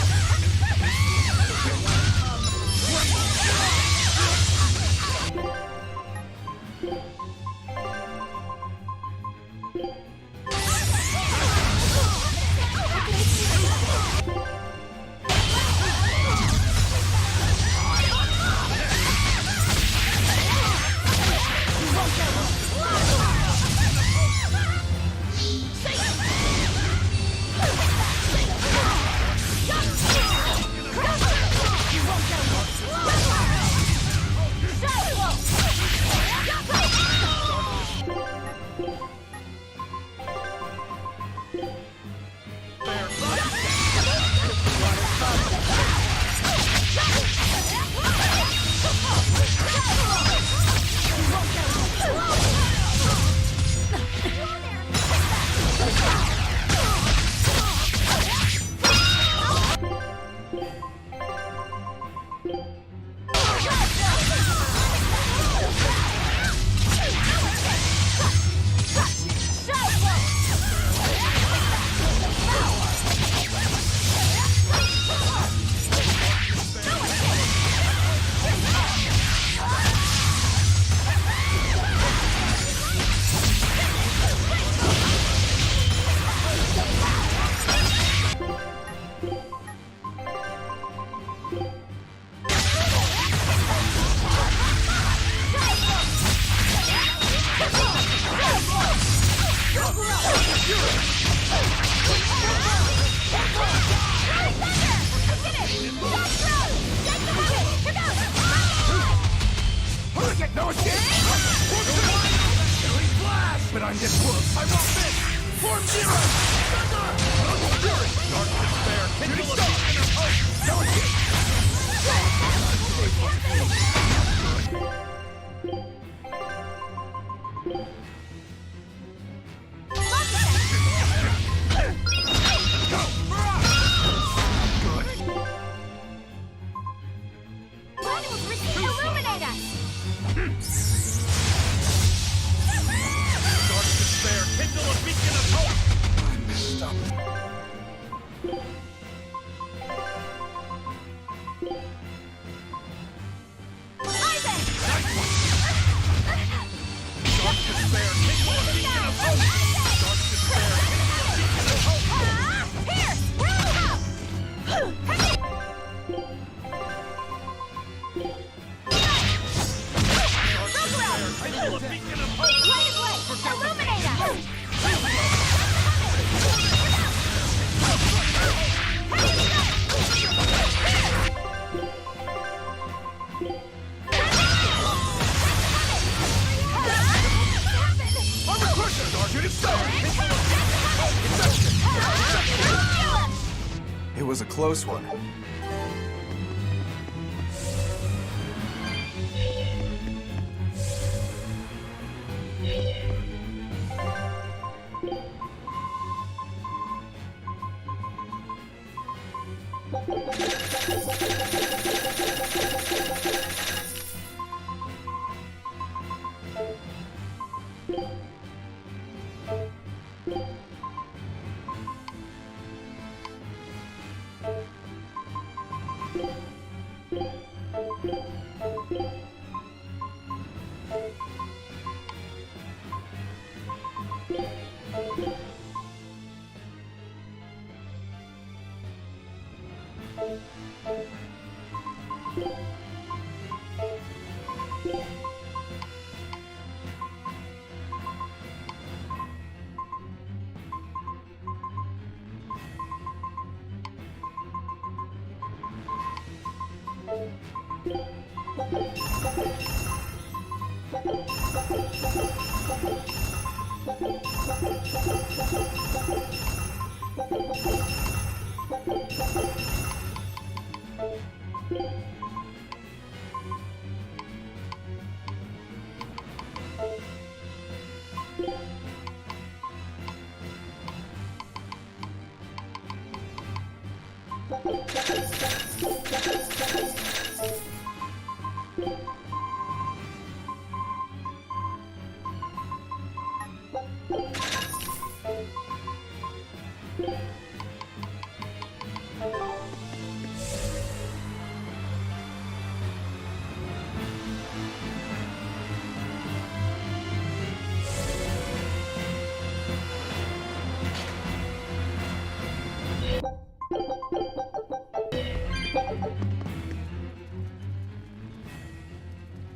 Time gets close. I won't miss! Form zero! Thunder! Fury! Dark despair! Kindle a beacon of hope! Illuminate us! Dark despair! Kindle a beacon of hope! I messed up. Dark despair! Kindle a beacon of hope! Dark despair! Kindle a beacon of hope! Here! Roll up! Kindle a beacon of hope! Light of way! Illuminate us! Armor crusher! Shooting star! It was a close one.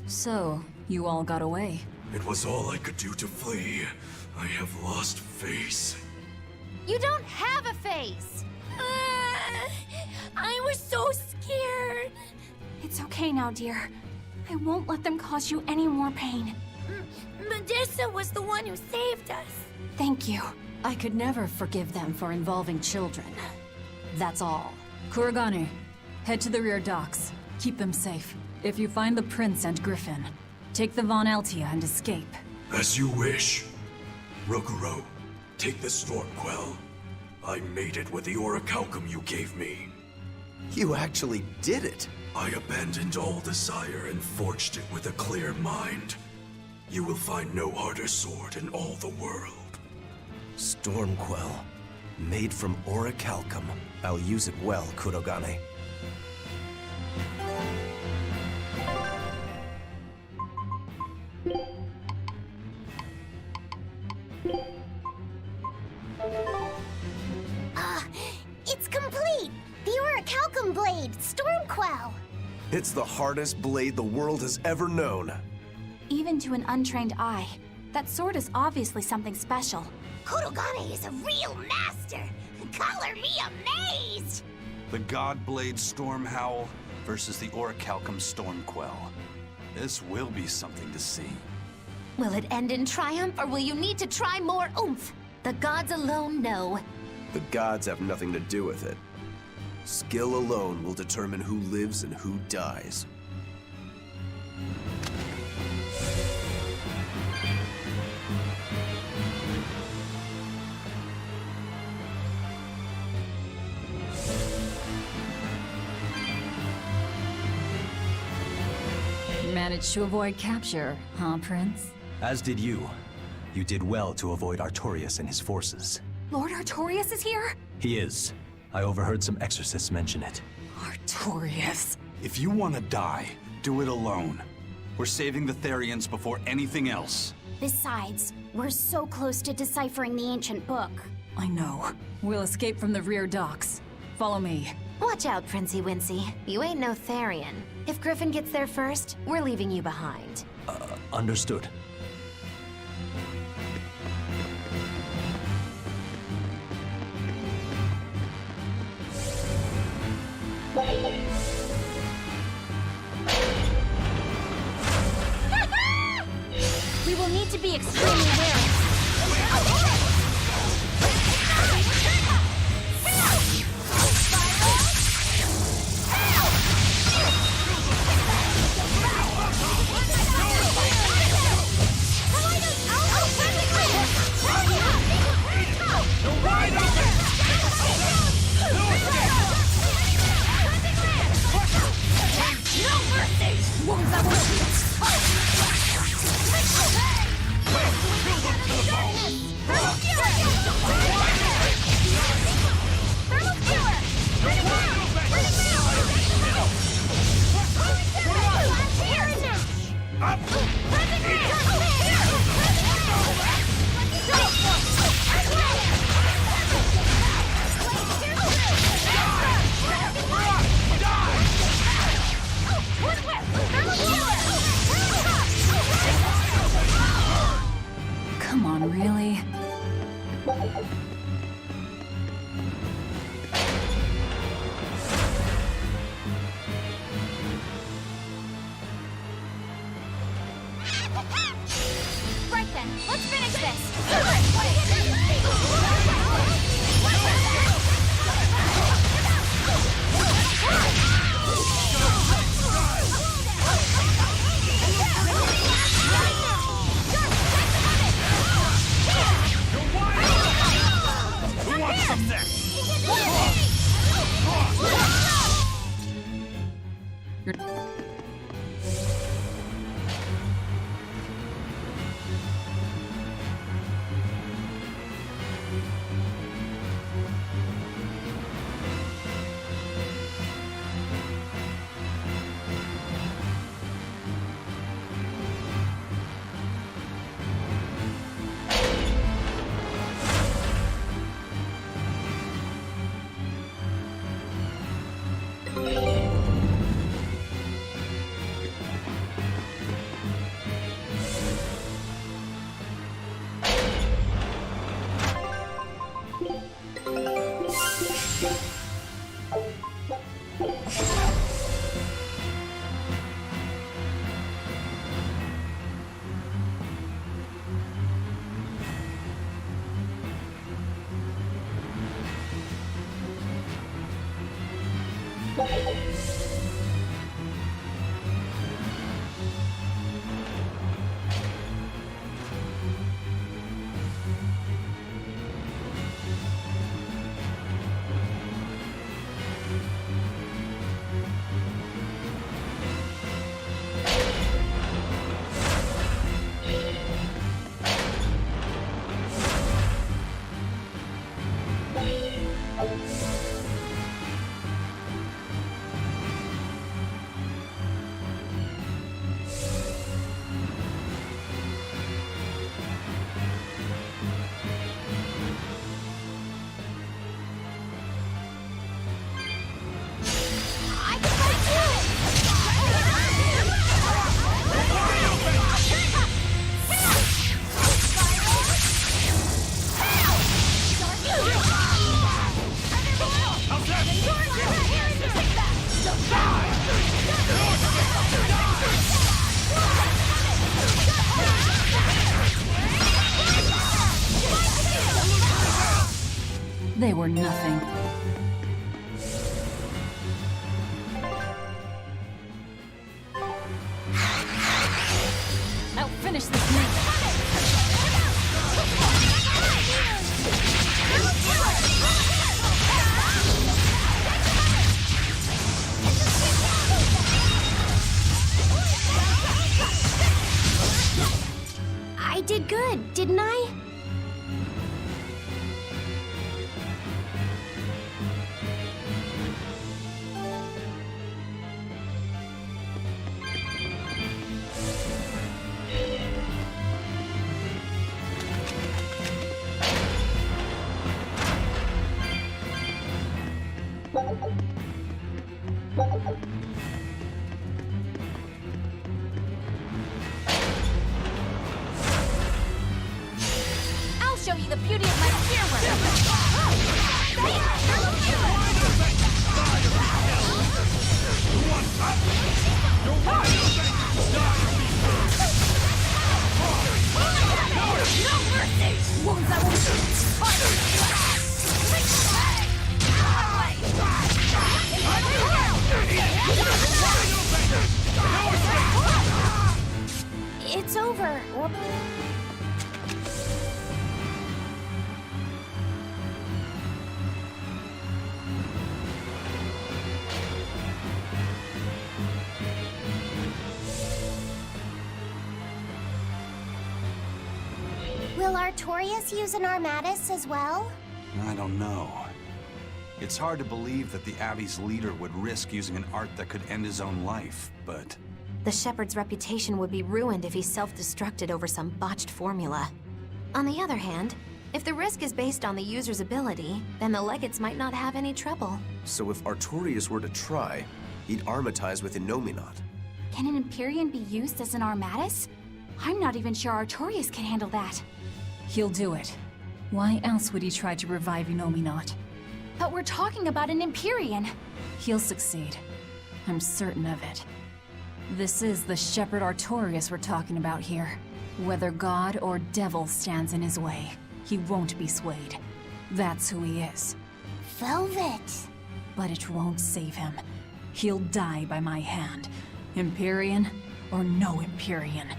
So, you all got away. It was all I could do to flee. I have lost face. You don't have a face! I was so scared! It's okay now, dear. I won't let them cause you any more pain. Medusa was the one who saved us. Thank you. I could never forgive them for involving children. That's all. Kurogane, head to the rear docks. Keep them safe. If you find the Prince and Griffin, take the Von Altia and escape. As you wish. Rokuro, take the Stormquell. I made it with the orichalcum you gave me. You actually did it. I abandoned all desire and forged it with a clear mind. You will find no harder sword in all the world. Stormquell. Made from orichalcum. I'll use it well, Kurogane. It's complete! The orichalcum blade, Stormquell! It's the hardest blade the world has ever known. Even to an untrained eye, that sword is obviously something special. Kurogane is a real master! Color me amazed! The Godblade Stormhowl versus the Orichalcum Stormquell. This will be something to see. Will it end in triumph, or will you need to try more oomph? The gods alone know. The gods have nothing to do with it. Skill alone will determine who lives and who dies. Managed to avoid capture, huh, Prince? As did you. You did well to avoid Artorias and his forces. Lord Artorias is here? He is. I overheard some exorcists mention it. Artorias. If you want to die, do it alone. We're saving the Therians before anything else. Besides, we're so close to deciphering the ancient book. I know. We'll escape from the rear docks. Follow me. Watch out, Princey Wincy. You ain't no Therian. If Griffin gets there first, we're leaving you behind. Understood. We will need to be extremely wary. Come on, really? Right then, let's finish this! Who wants some next? or nothing. Now finish this man. I did good, didn't I? I'll show you the beauty of my spear It's over. Will Artorias use an Armatus as well? I don't know. It's hard to believe that the Abbey's leader would risk using an art that could end his own life, but... The Shepherd's reputation would be ruined if he self-destructed over some botched formula. On the other hand, if the risk is based on the user's ability, then the Legates might not have any trouble. So if Artorias were to try, he'd armatize with Innominat. Can an Empyrean be used as an Armatus? I'm not even sure Artorias can handle that. He'll do it. Why else would he try to revive Innominat? But we're talking about an Empyrean. He'll succeed. I'm certain of it. This is the Shepherd Artorias we're talking about here. Whether God or devil stands in his way, he won't be swayed. That's who he is. Velvet. But it won't save him. He'll die by my hand. Empyrean or no Empyrean.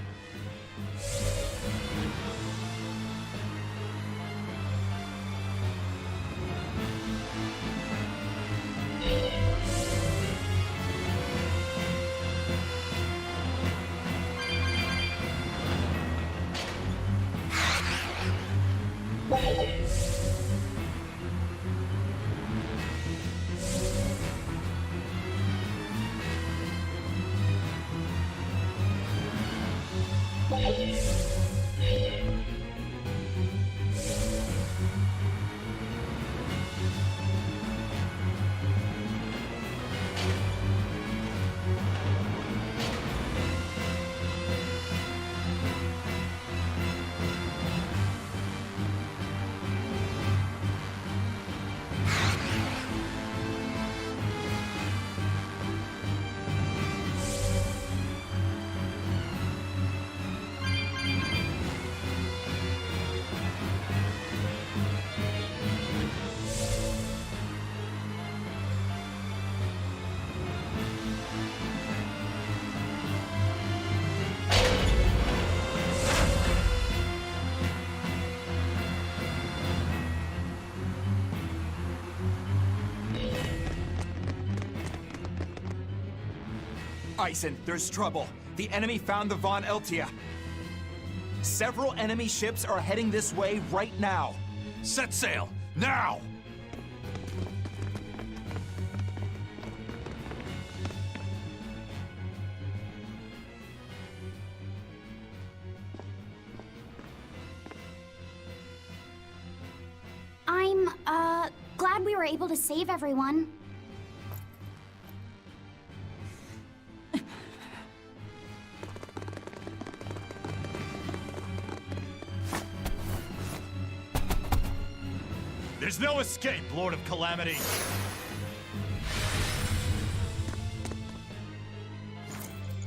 Eisen, there's trouble. The enemy found the Von Eltia. Several enemy ships are heading this way right now. Set sail, now! I'm, glad we were able to save everyone. There's no escape, Lord of Calamity!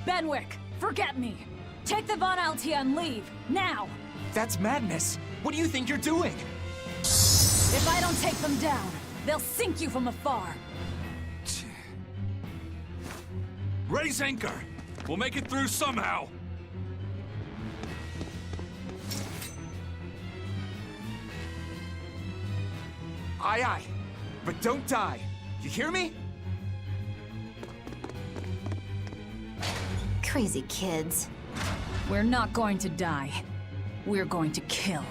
Benwick, forget me! Take the Von Altia and leave, now! That's madness! What do you think you're doing? If I don't take them down, they'll sink you from afar. Raise anchor! We'll make it through somehow! Aye, aye. But don't die. You hear me? Crazy kids. We're not going to die. We're going to kill.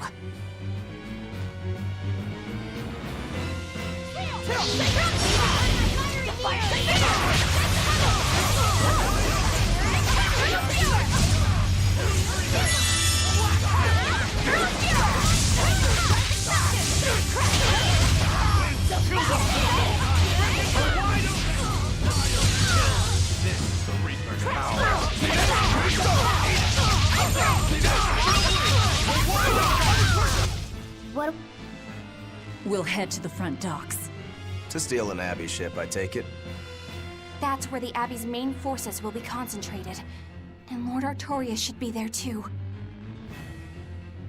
What? We'll head to the front docks. To steal an Abbey ship, I take it? That's where the Abbey's main forces will be concentrated. And Lord Artorias should be there too.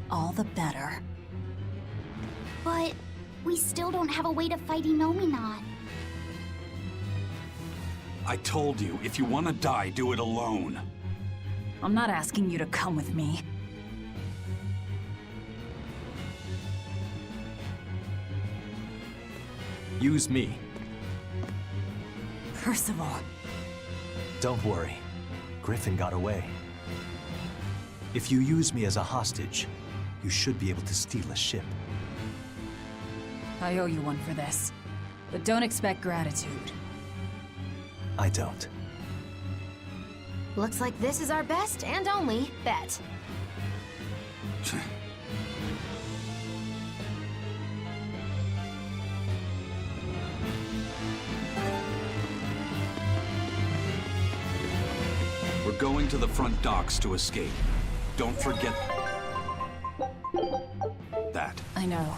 All the better. But we still don't have a way to fight Innominat. I told you, if you want to die, do it alone. I'm not asking you to come with me. Use me. Percival. Don't worry. Griffin got away. If you use me as a hostage, you should be able to steal a ship. I owe you one for this. But don't expect gratitude. I don't. Looks like this is our best and only bet. We're going to the front docks to escape. Don't forget that. I know.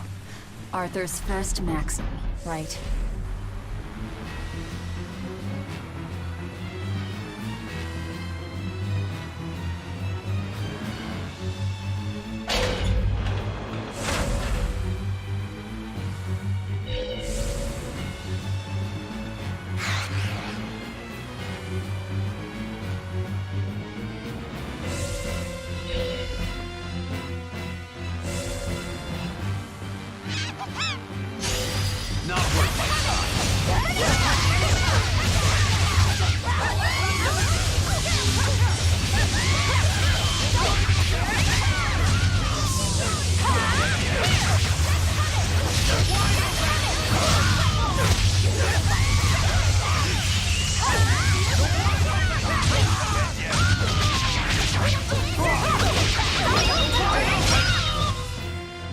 Arthur's first maxim, right?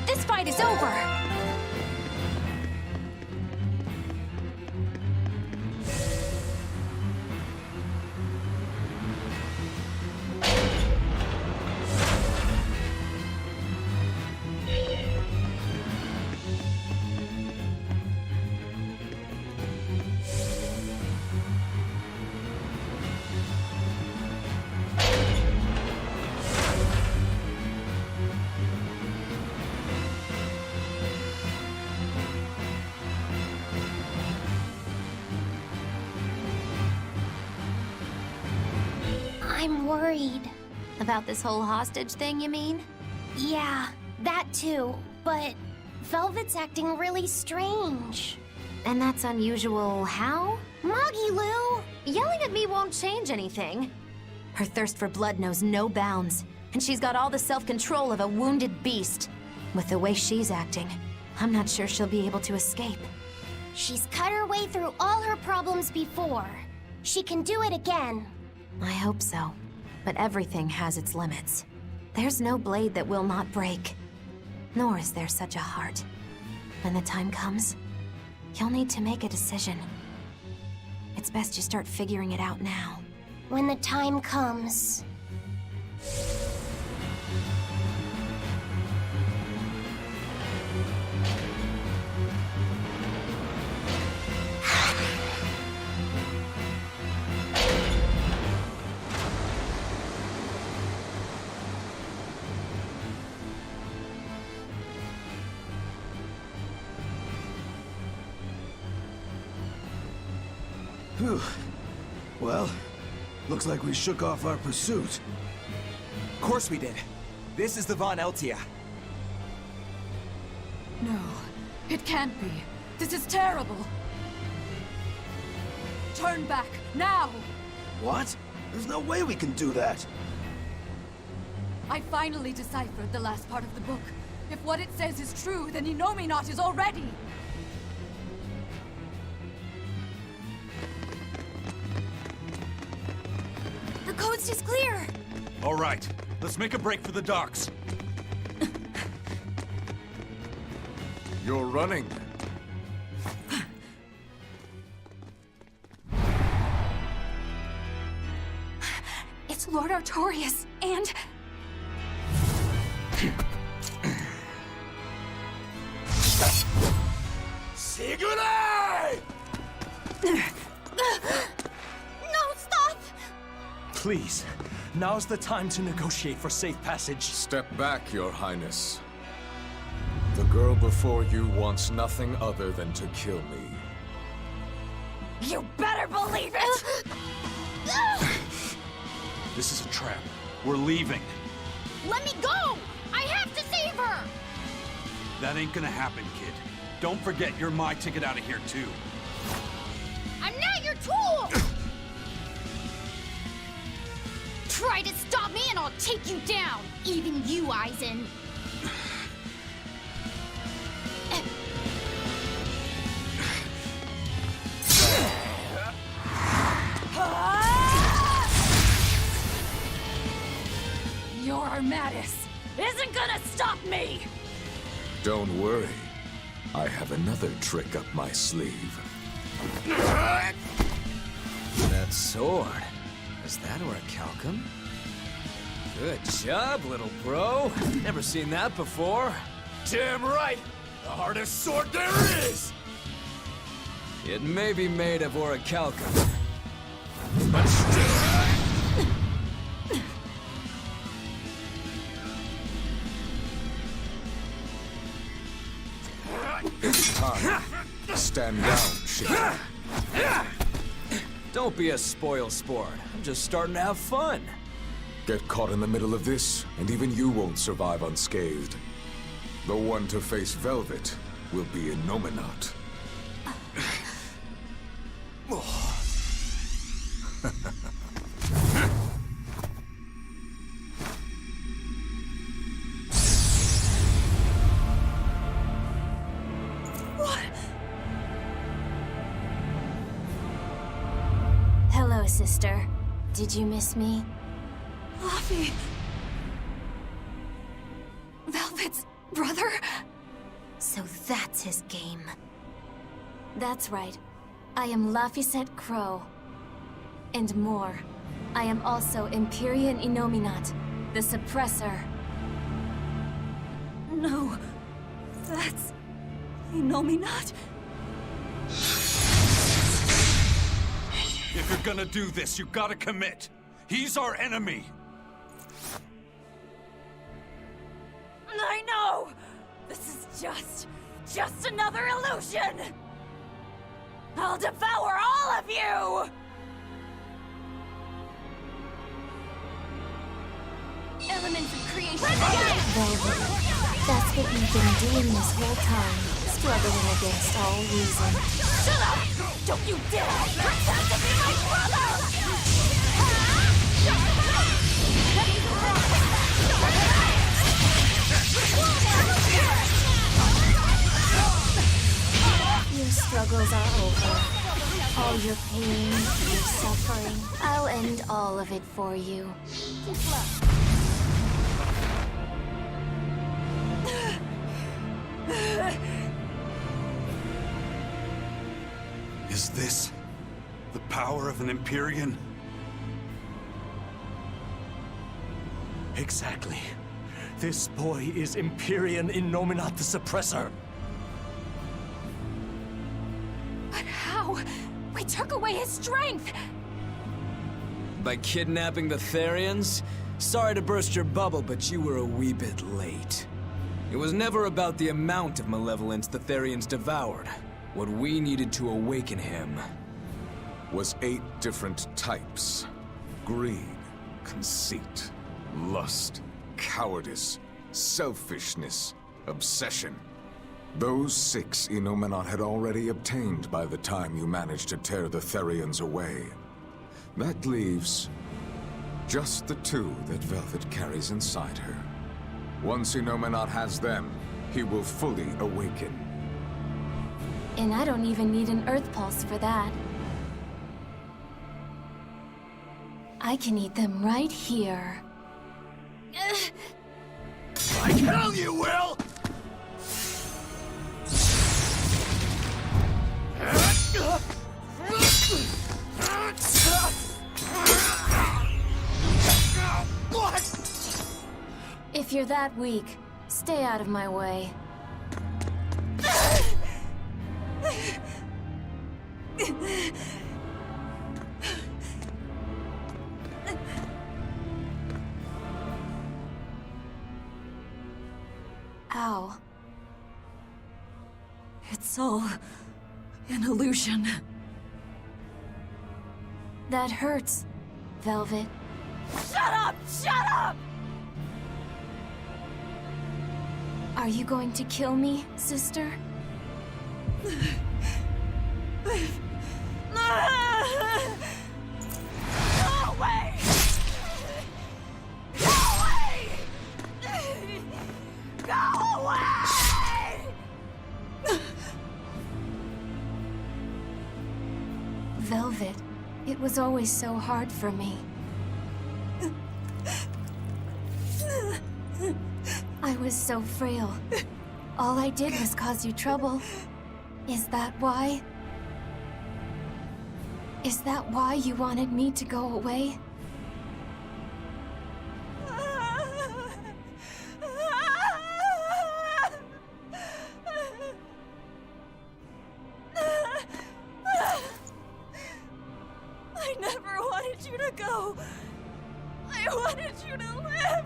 This fight is over! I'm worried. About this whole hostage thing, you mean? Yeah, that too. But Velvet's acting really strange. And that's unusual how? Moggy Lou! Yelling at me won't change anything. Her thirst for blood knows no bounds, and she's got all the self-control of a wounded beast. With the way she's acting, I'm not sure she'll be able to escape. She's cut her way through all her problems before. She can do it again. I hope so. But everything has its limits. There's no blade that will not break. Nor is there such a heart. When the time comes, you'll need to make a decision. It's best you start figuring it out now. When the time comes. Whew. Well, looks like we shook off our pursuit. Of course we did. This is the Von Eltia. No, it can't be. This is terrible. Turn back, now! What? There's no way we can do that. I finally deciphered the last part of the book. If what it says is true, then Innominat is already... The coast is clear! All right, let's make a break for the docks. You're running. It's Lord Artorias, and... Sigurd! No, stop! Please, now's the time to negotiate for safe passage. Step back, Your Highness. The girl before you wants nothing other than to kill me. You better believe it! This is a trap. We're leaving. Let me go! I have to save her! That ain't gonna happen, kid. Don't forget you're my ticket out of here, too. I'm not your tool! Try to stop me and I'll take you down! Even you, Eisen. Your Armatus isn't gonna stop me! Don't worry. I have another trick up my sleeve. That sword. Is that orichalcum? Good job, little bro. Never seen that before. Damn right! The hardest sword there is! It may be made of orichalcum, but still... It's time. Stand down, Shiki. Don't be a spoil sport. I'm just starting to have fun. Get caught in the middle of this, and even you won't survive unscathed. The one to face Velvet will be Innominat. Hello, sister. Did you miss me? Luffy! Velvet's brother? So that's his game. That's right. I am Laphicet Crow. And more. I am also Empyrean Innominat, the Suppressor. No. That's... Innominat? If you're gonna do this, you gotta commit. He's our enemy. I know! This is just another illusion! I'll devour all of you! Elements of creation. Velvet, that's what you've been doing this whole time. Struggling against all reason. Shut up! Don't you dare pretend to be my brother! Your struggles are over. All your pain, your suffering. I'll end all of it for you. Is this the power of an Empyrean? Exactly. This boy is Empyrean Innominat the Suppressor. But how? We took away his strength! By kidnapping the Therians? Sorry to burst your bubble, but you were a wee bit late. It was never about the amount of malevolence the Therians devoured. What we needed to awaken him was 8 different types. Greed, conceit, lust, cowardice, selfishness, obsession. Those 6 Innominat had already obtained by the time you managed to tear the Therians away. That leaves just the 2 that Velvet carries inside her. Once Innominat has them, he will fully awaken. And I don't even need an Earth Pulse for that. I can eat them right here. Like hell you will! If you're that weak, stay out of my way. Ow. It's all an illusion. That hurts, Velvet. Shut up! Shut up! Are you going to kill me, sister? Go away! Go away! Go away! Velvet, it was always so hard for me. I was so frail. All I did was cause you trouble. Is that why? Is that why you wanted me to go away? I never wanted you to go. I wanted you to live.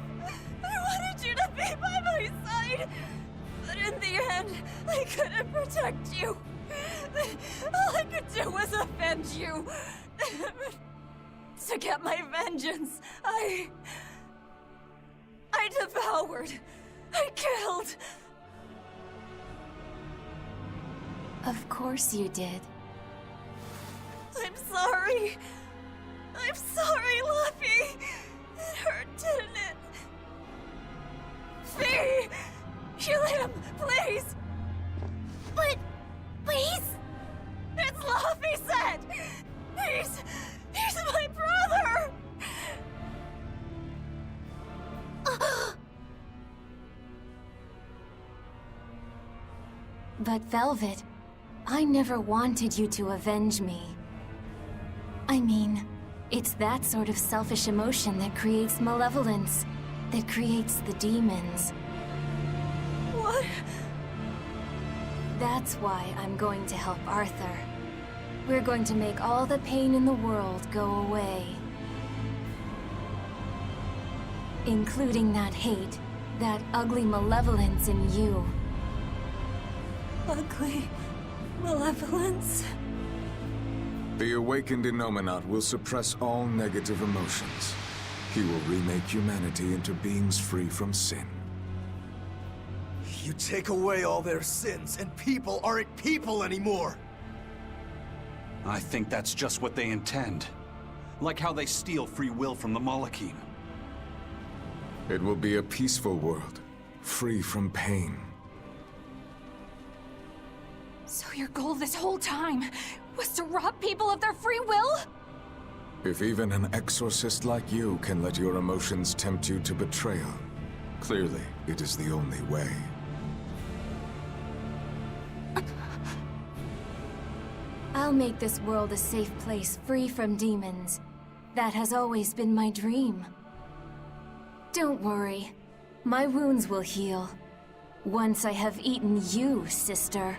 I wanted you to be by my side. But in the end, I couldn't protect you. All I could do was avenge you. To get my vengeance, I devoured. I killed. Of course you did. I'm sorry. I'm sorry, Luffy. It hurt, didn't it? Fee! Kill him, please! But he's... It's Luffy said! He's my brother! But Velvet, I never wanted you to avenge me. I mean, it's that sort of selfish emotion that creates malevolence, that creates the demons. What? That's why I'm going to help Arthur. We're going to make all the pain in the world go away. Including that hate, that ugly malevolence in you. Ugly malevolence? The awakened Innominat will suppress all negative emotions. He will remake humanity into beings free from sin. You take away all their sins, and people aren't people anymore! I think that's just what they intend. Like how they steal free will from the Malachim. It will be a peaceful world, free from pain. So your goal this whole time was to rob people of their free will? If even an exorcist like you can let your emotions tempt you to betrayal, clearly it is the only way. I'll make this world a safe place free from demons. That has always been my dream. Don't worry. My wounds will heal. Once I have eaten you, sister.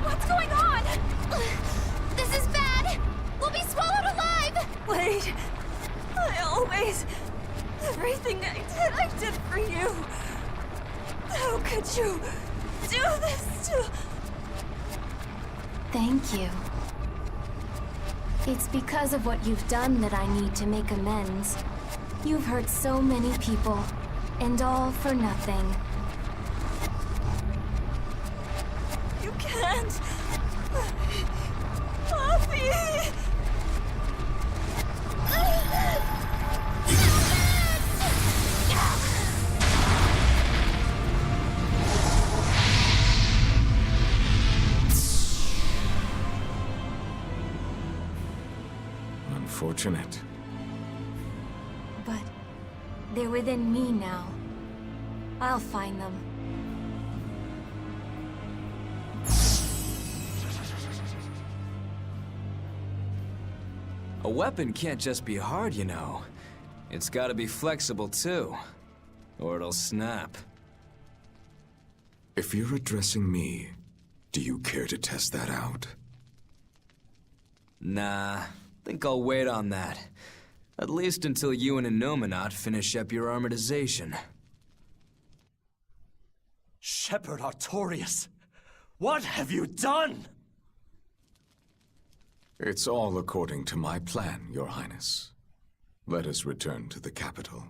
What's going on? This is bad! We'll be swallowed alive! Wait. Everything I did for you. How could you do this to... Thank you. It's because of what you've done that I need to make amends. You've hurt so many people, and all for nothing. You can't. Poppy! Unfortunate. But they're within me now. I'll find them. A weapon can't just be hard, you know. It's gotta be flexible, too. Or it'll snap. If you're addressing me, do you care to test that out? Nah, think I'll wait on that. At least until you and Innominat finish up your armorization. Shepherd Artorias, what have you done? It's all according to my plan, Your Highness. Let us return to the capital.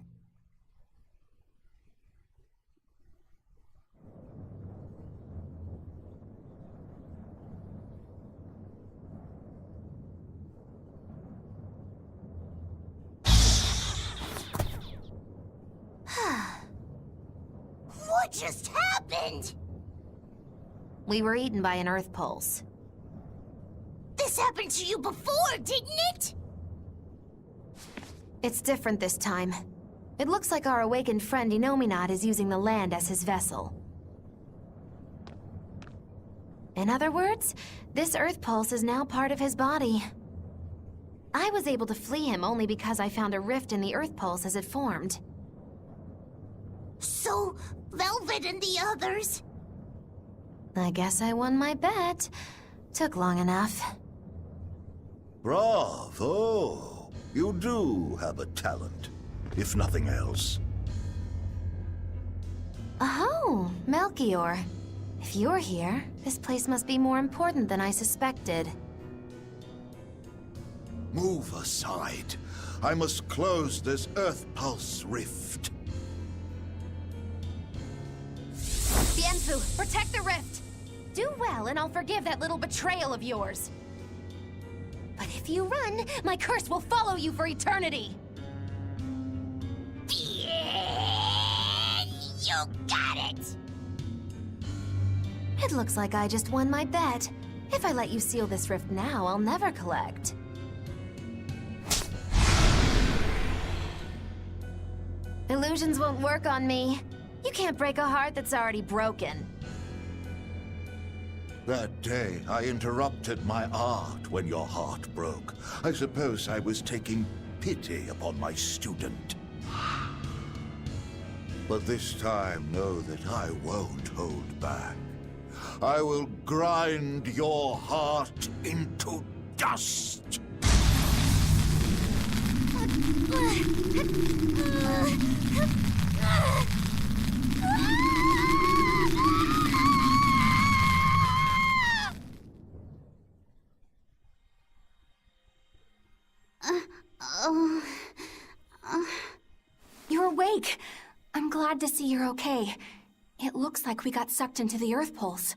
What just happened? We were eaten by an Earth Pulse. This happened to you before, didn't it? It's different this time. It looks like our awakened friend Innominat is using the land as his vessel. In other words, this Earth Pulse is now part of his body. I was able to flee him only because I found a rift in the Earth Pulse as it formed. So, Velvet and the others? I guess I won my bet. Took long enough. Bravo! You do have a talent, if nothing else. Oh, Melchior. If you're here, this place must be more important than I suspected. Move aside. I must close this Earth Pulse rift. Bienfu, protect the rift! Do well, and I'll forgive that little betrayal of yours. But if you run, my curse will follow you for eternity! You got it! It looks like I just won my bet. If I let you seal this rift now, I'll never collect. Illusions won't work on me. You can't break a heart that's already broken. That day, I interrupted my art when your heart broke. I suppose I was taking pity upon my student. But this time, know that I won't hold back. I will grind your heart into dust! You're awake! I'm glad to see you're okay. It looks like we got sucked into the Earth Pulse.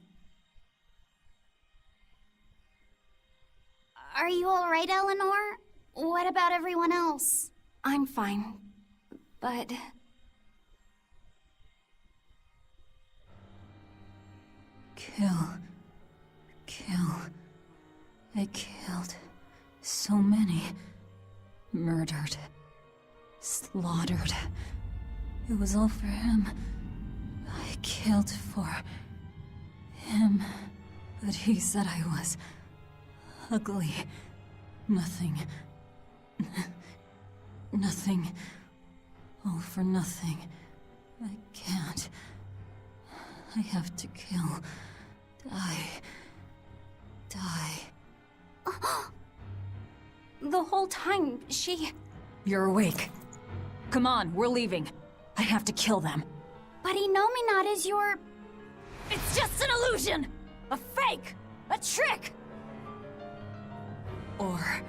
Are you alright, Eleanor? What about everyone else? I'm fine, but... Kill. I killed so many. Murdered. Slaughtered. It was all for him. I killed for him. But he said I was ugly. Nothing. Nothing. All for nothing. I can't. I have to kill. Die. The whole time, she... You're awake. Come on, we're leaving. I have to kill them. But Inominat is your... It's just an illusion! A fake! A trick! Or,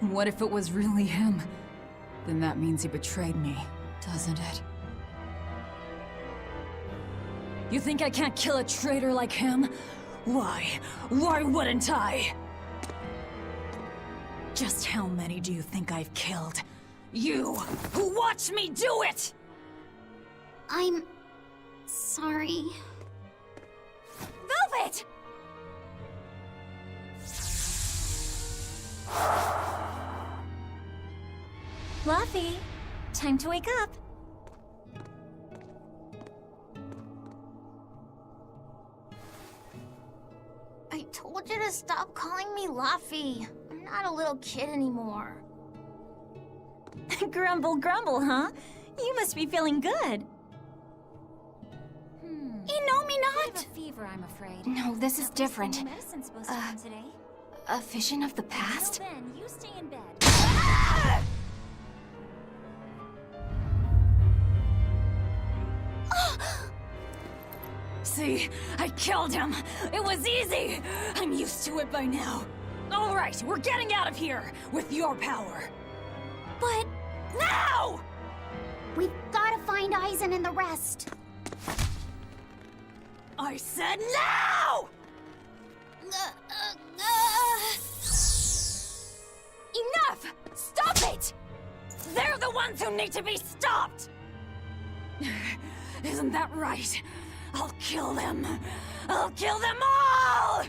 what if it was really him? Then that means he betrayed me, doesn't it? You think I can't kill a traitor like him? Why? Why wouldn't I? Just how many do you think I've killed? You, who watched me do it! I'm... sorry. Velvet! Fluffy, time to wake up. I told you to stop calling me Luffy. I'm not a little kid anymore. Grumble, grumble, huh? You must be feeling good. Inominat! I have a fever, I'm afraid. No, this is different. Medicine's supposed to come today. A vision of the past? Until then, you stay in bed. See? I killed him! It was easy! I'm used to it by now. Alright, we're getting out of here! With your power! But... Now! we've gotta find Aizen and the rest. I said now! Enough! Stop it! They're the ones who need to be stopped! Isn't that right? I'll kill them! I'll kill them all!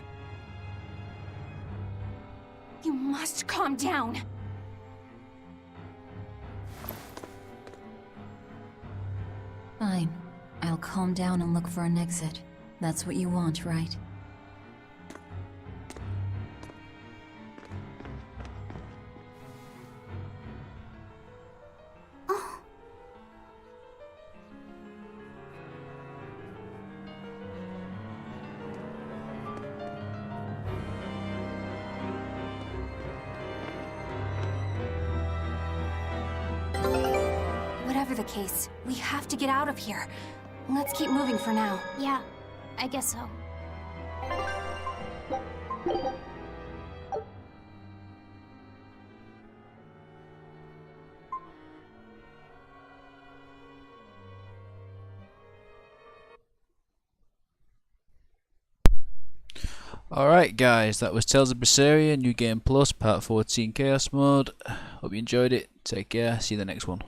You must calm down. Fine. I'll calm down and look for an exit. That's what you want, right? Whatever the case, we have to get out of here. Let's keep moving for now. Yeah, I guess so. Alright guys, that was Tales of Berseria, New Game Plus, Part 14 Chaos Mode. Hope you enjoyed it. Take care, see you in the next one.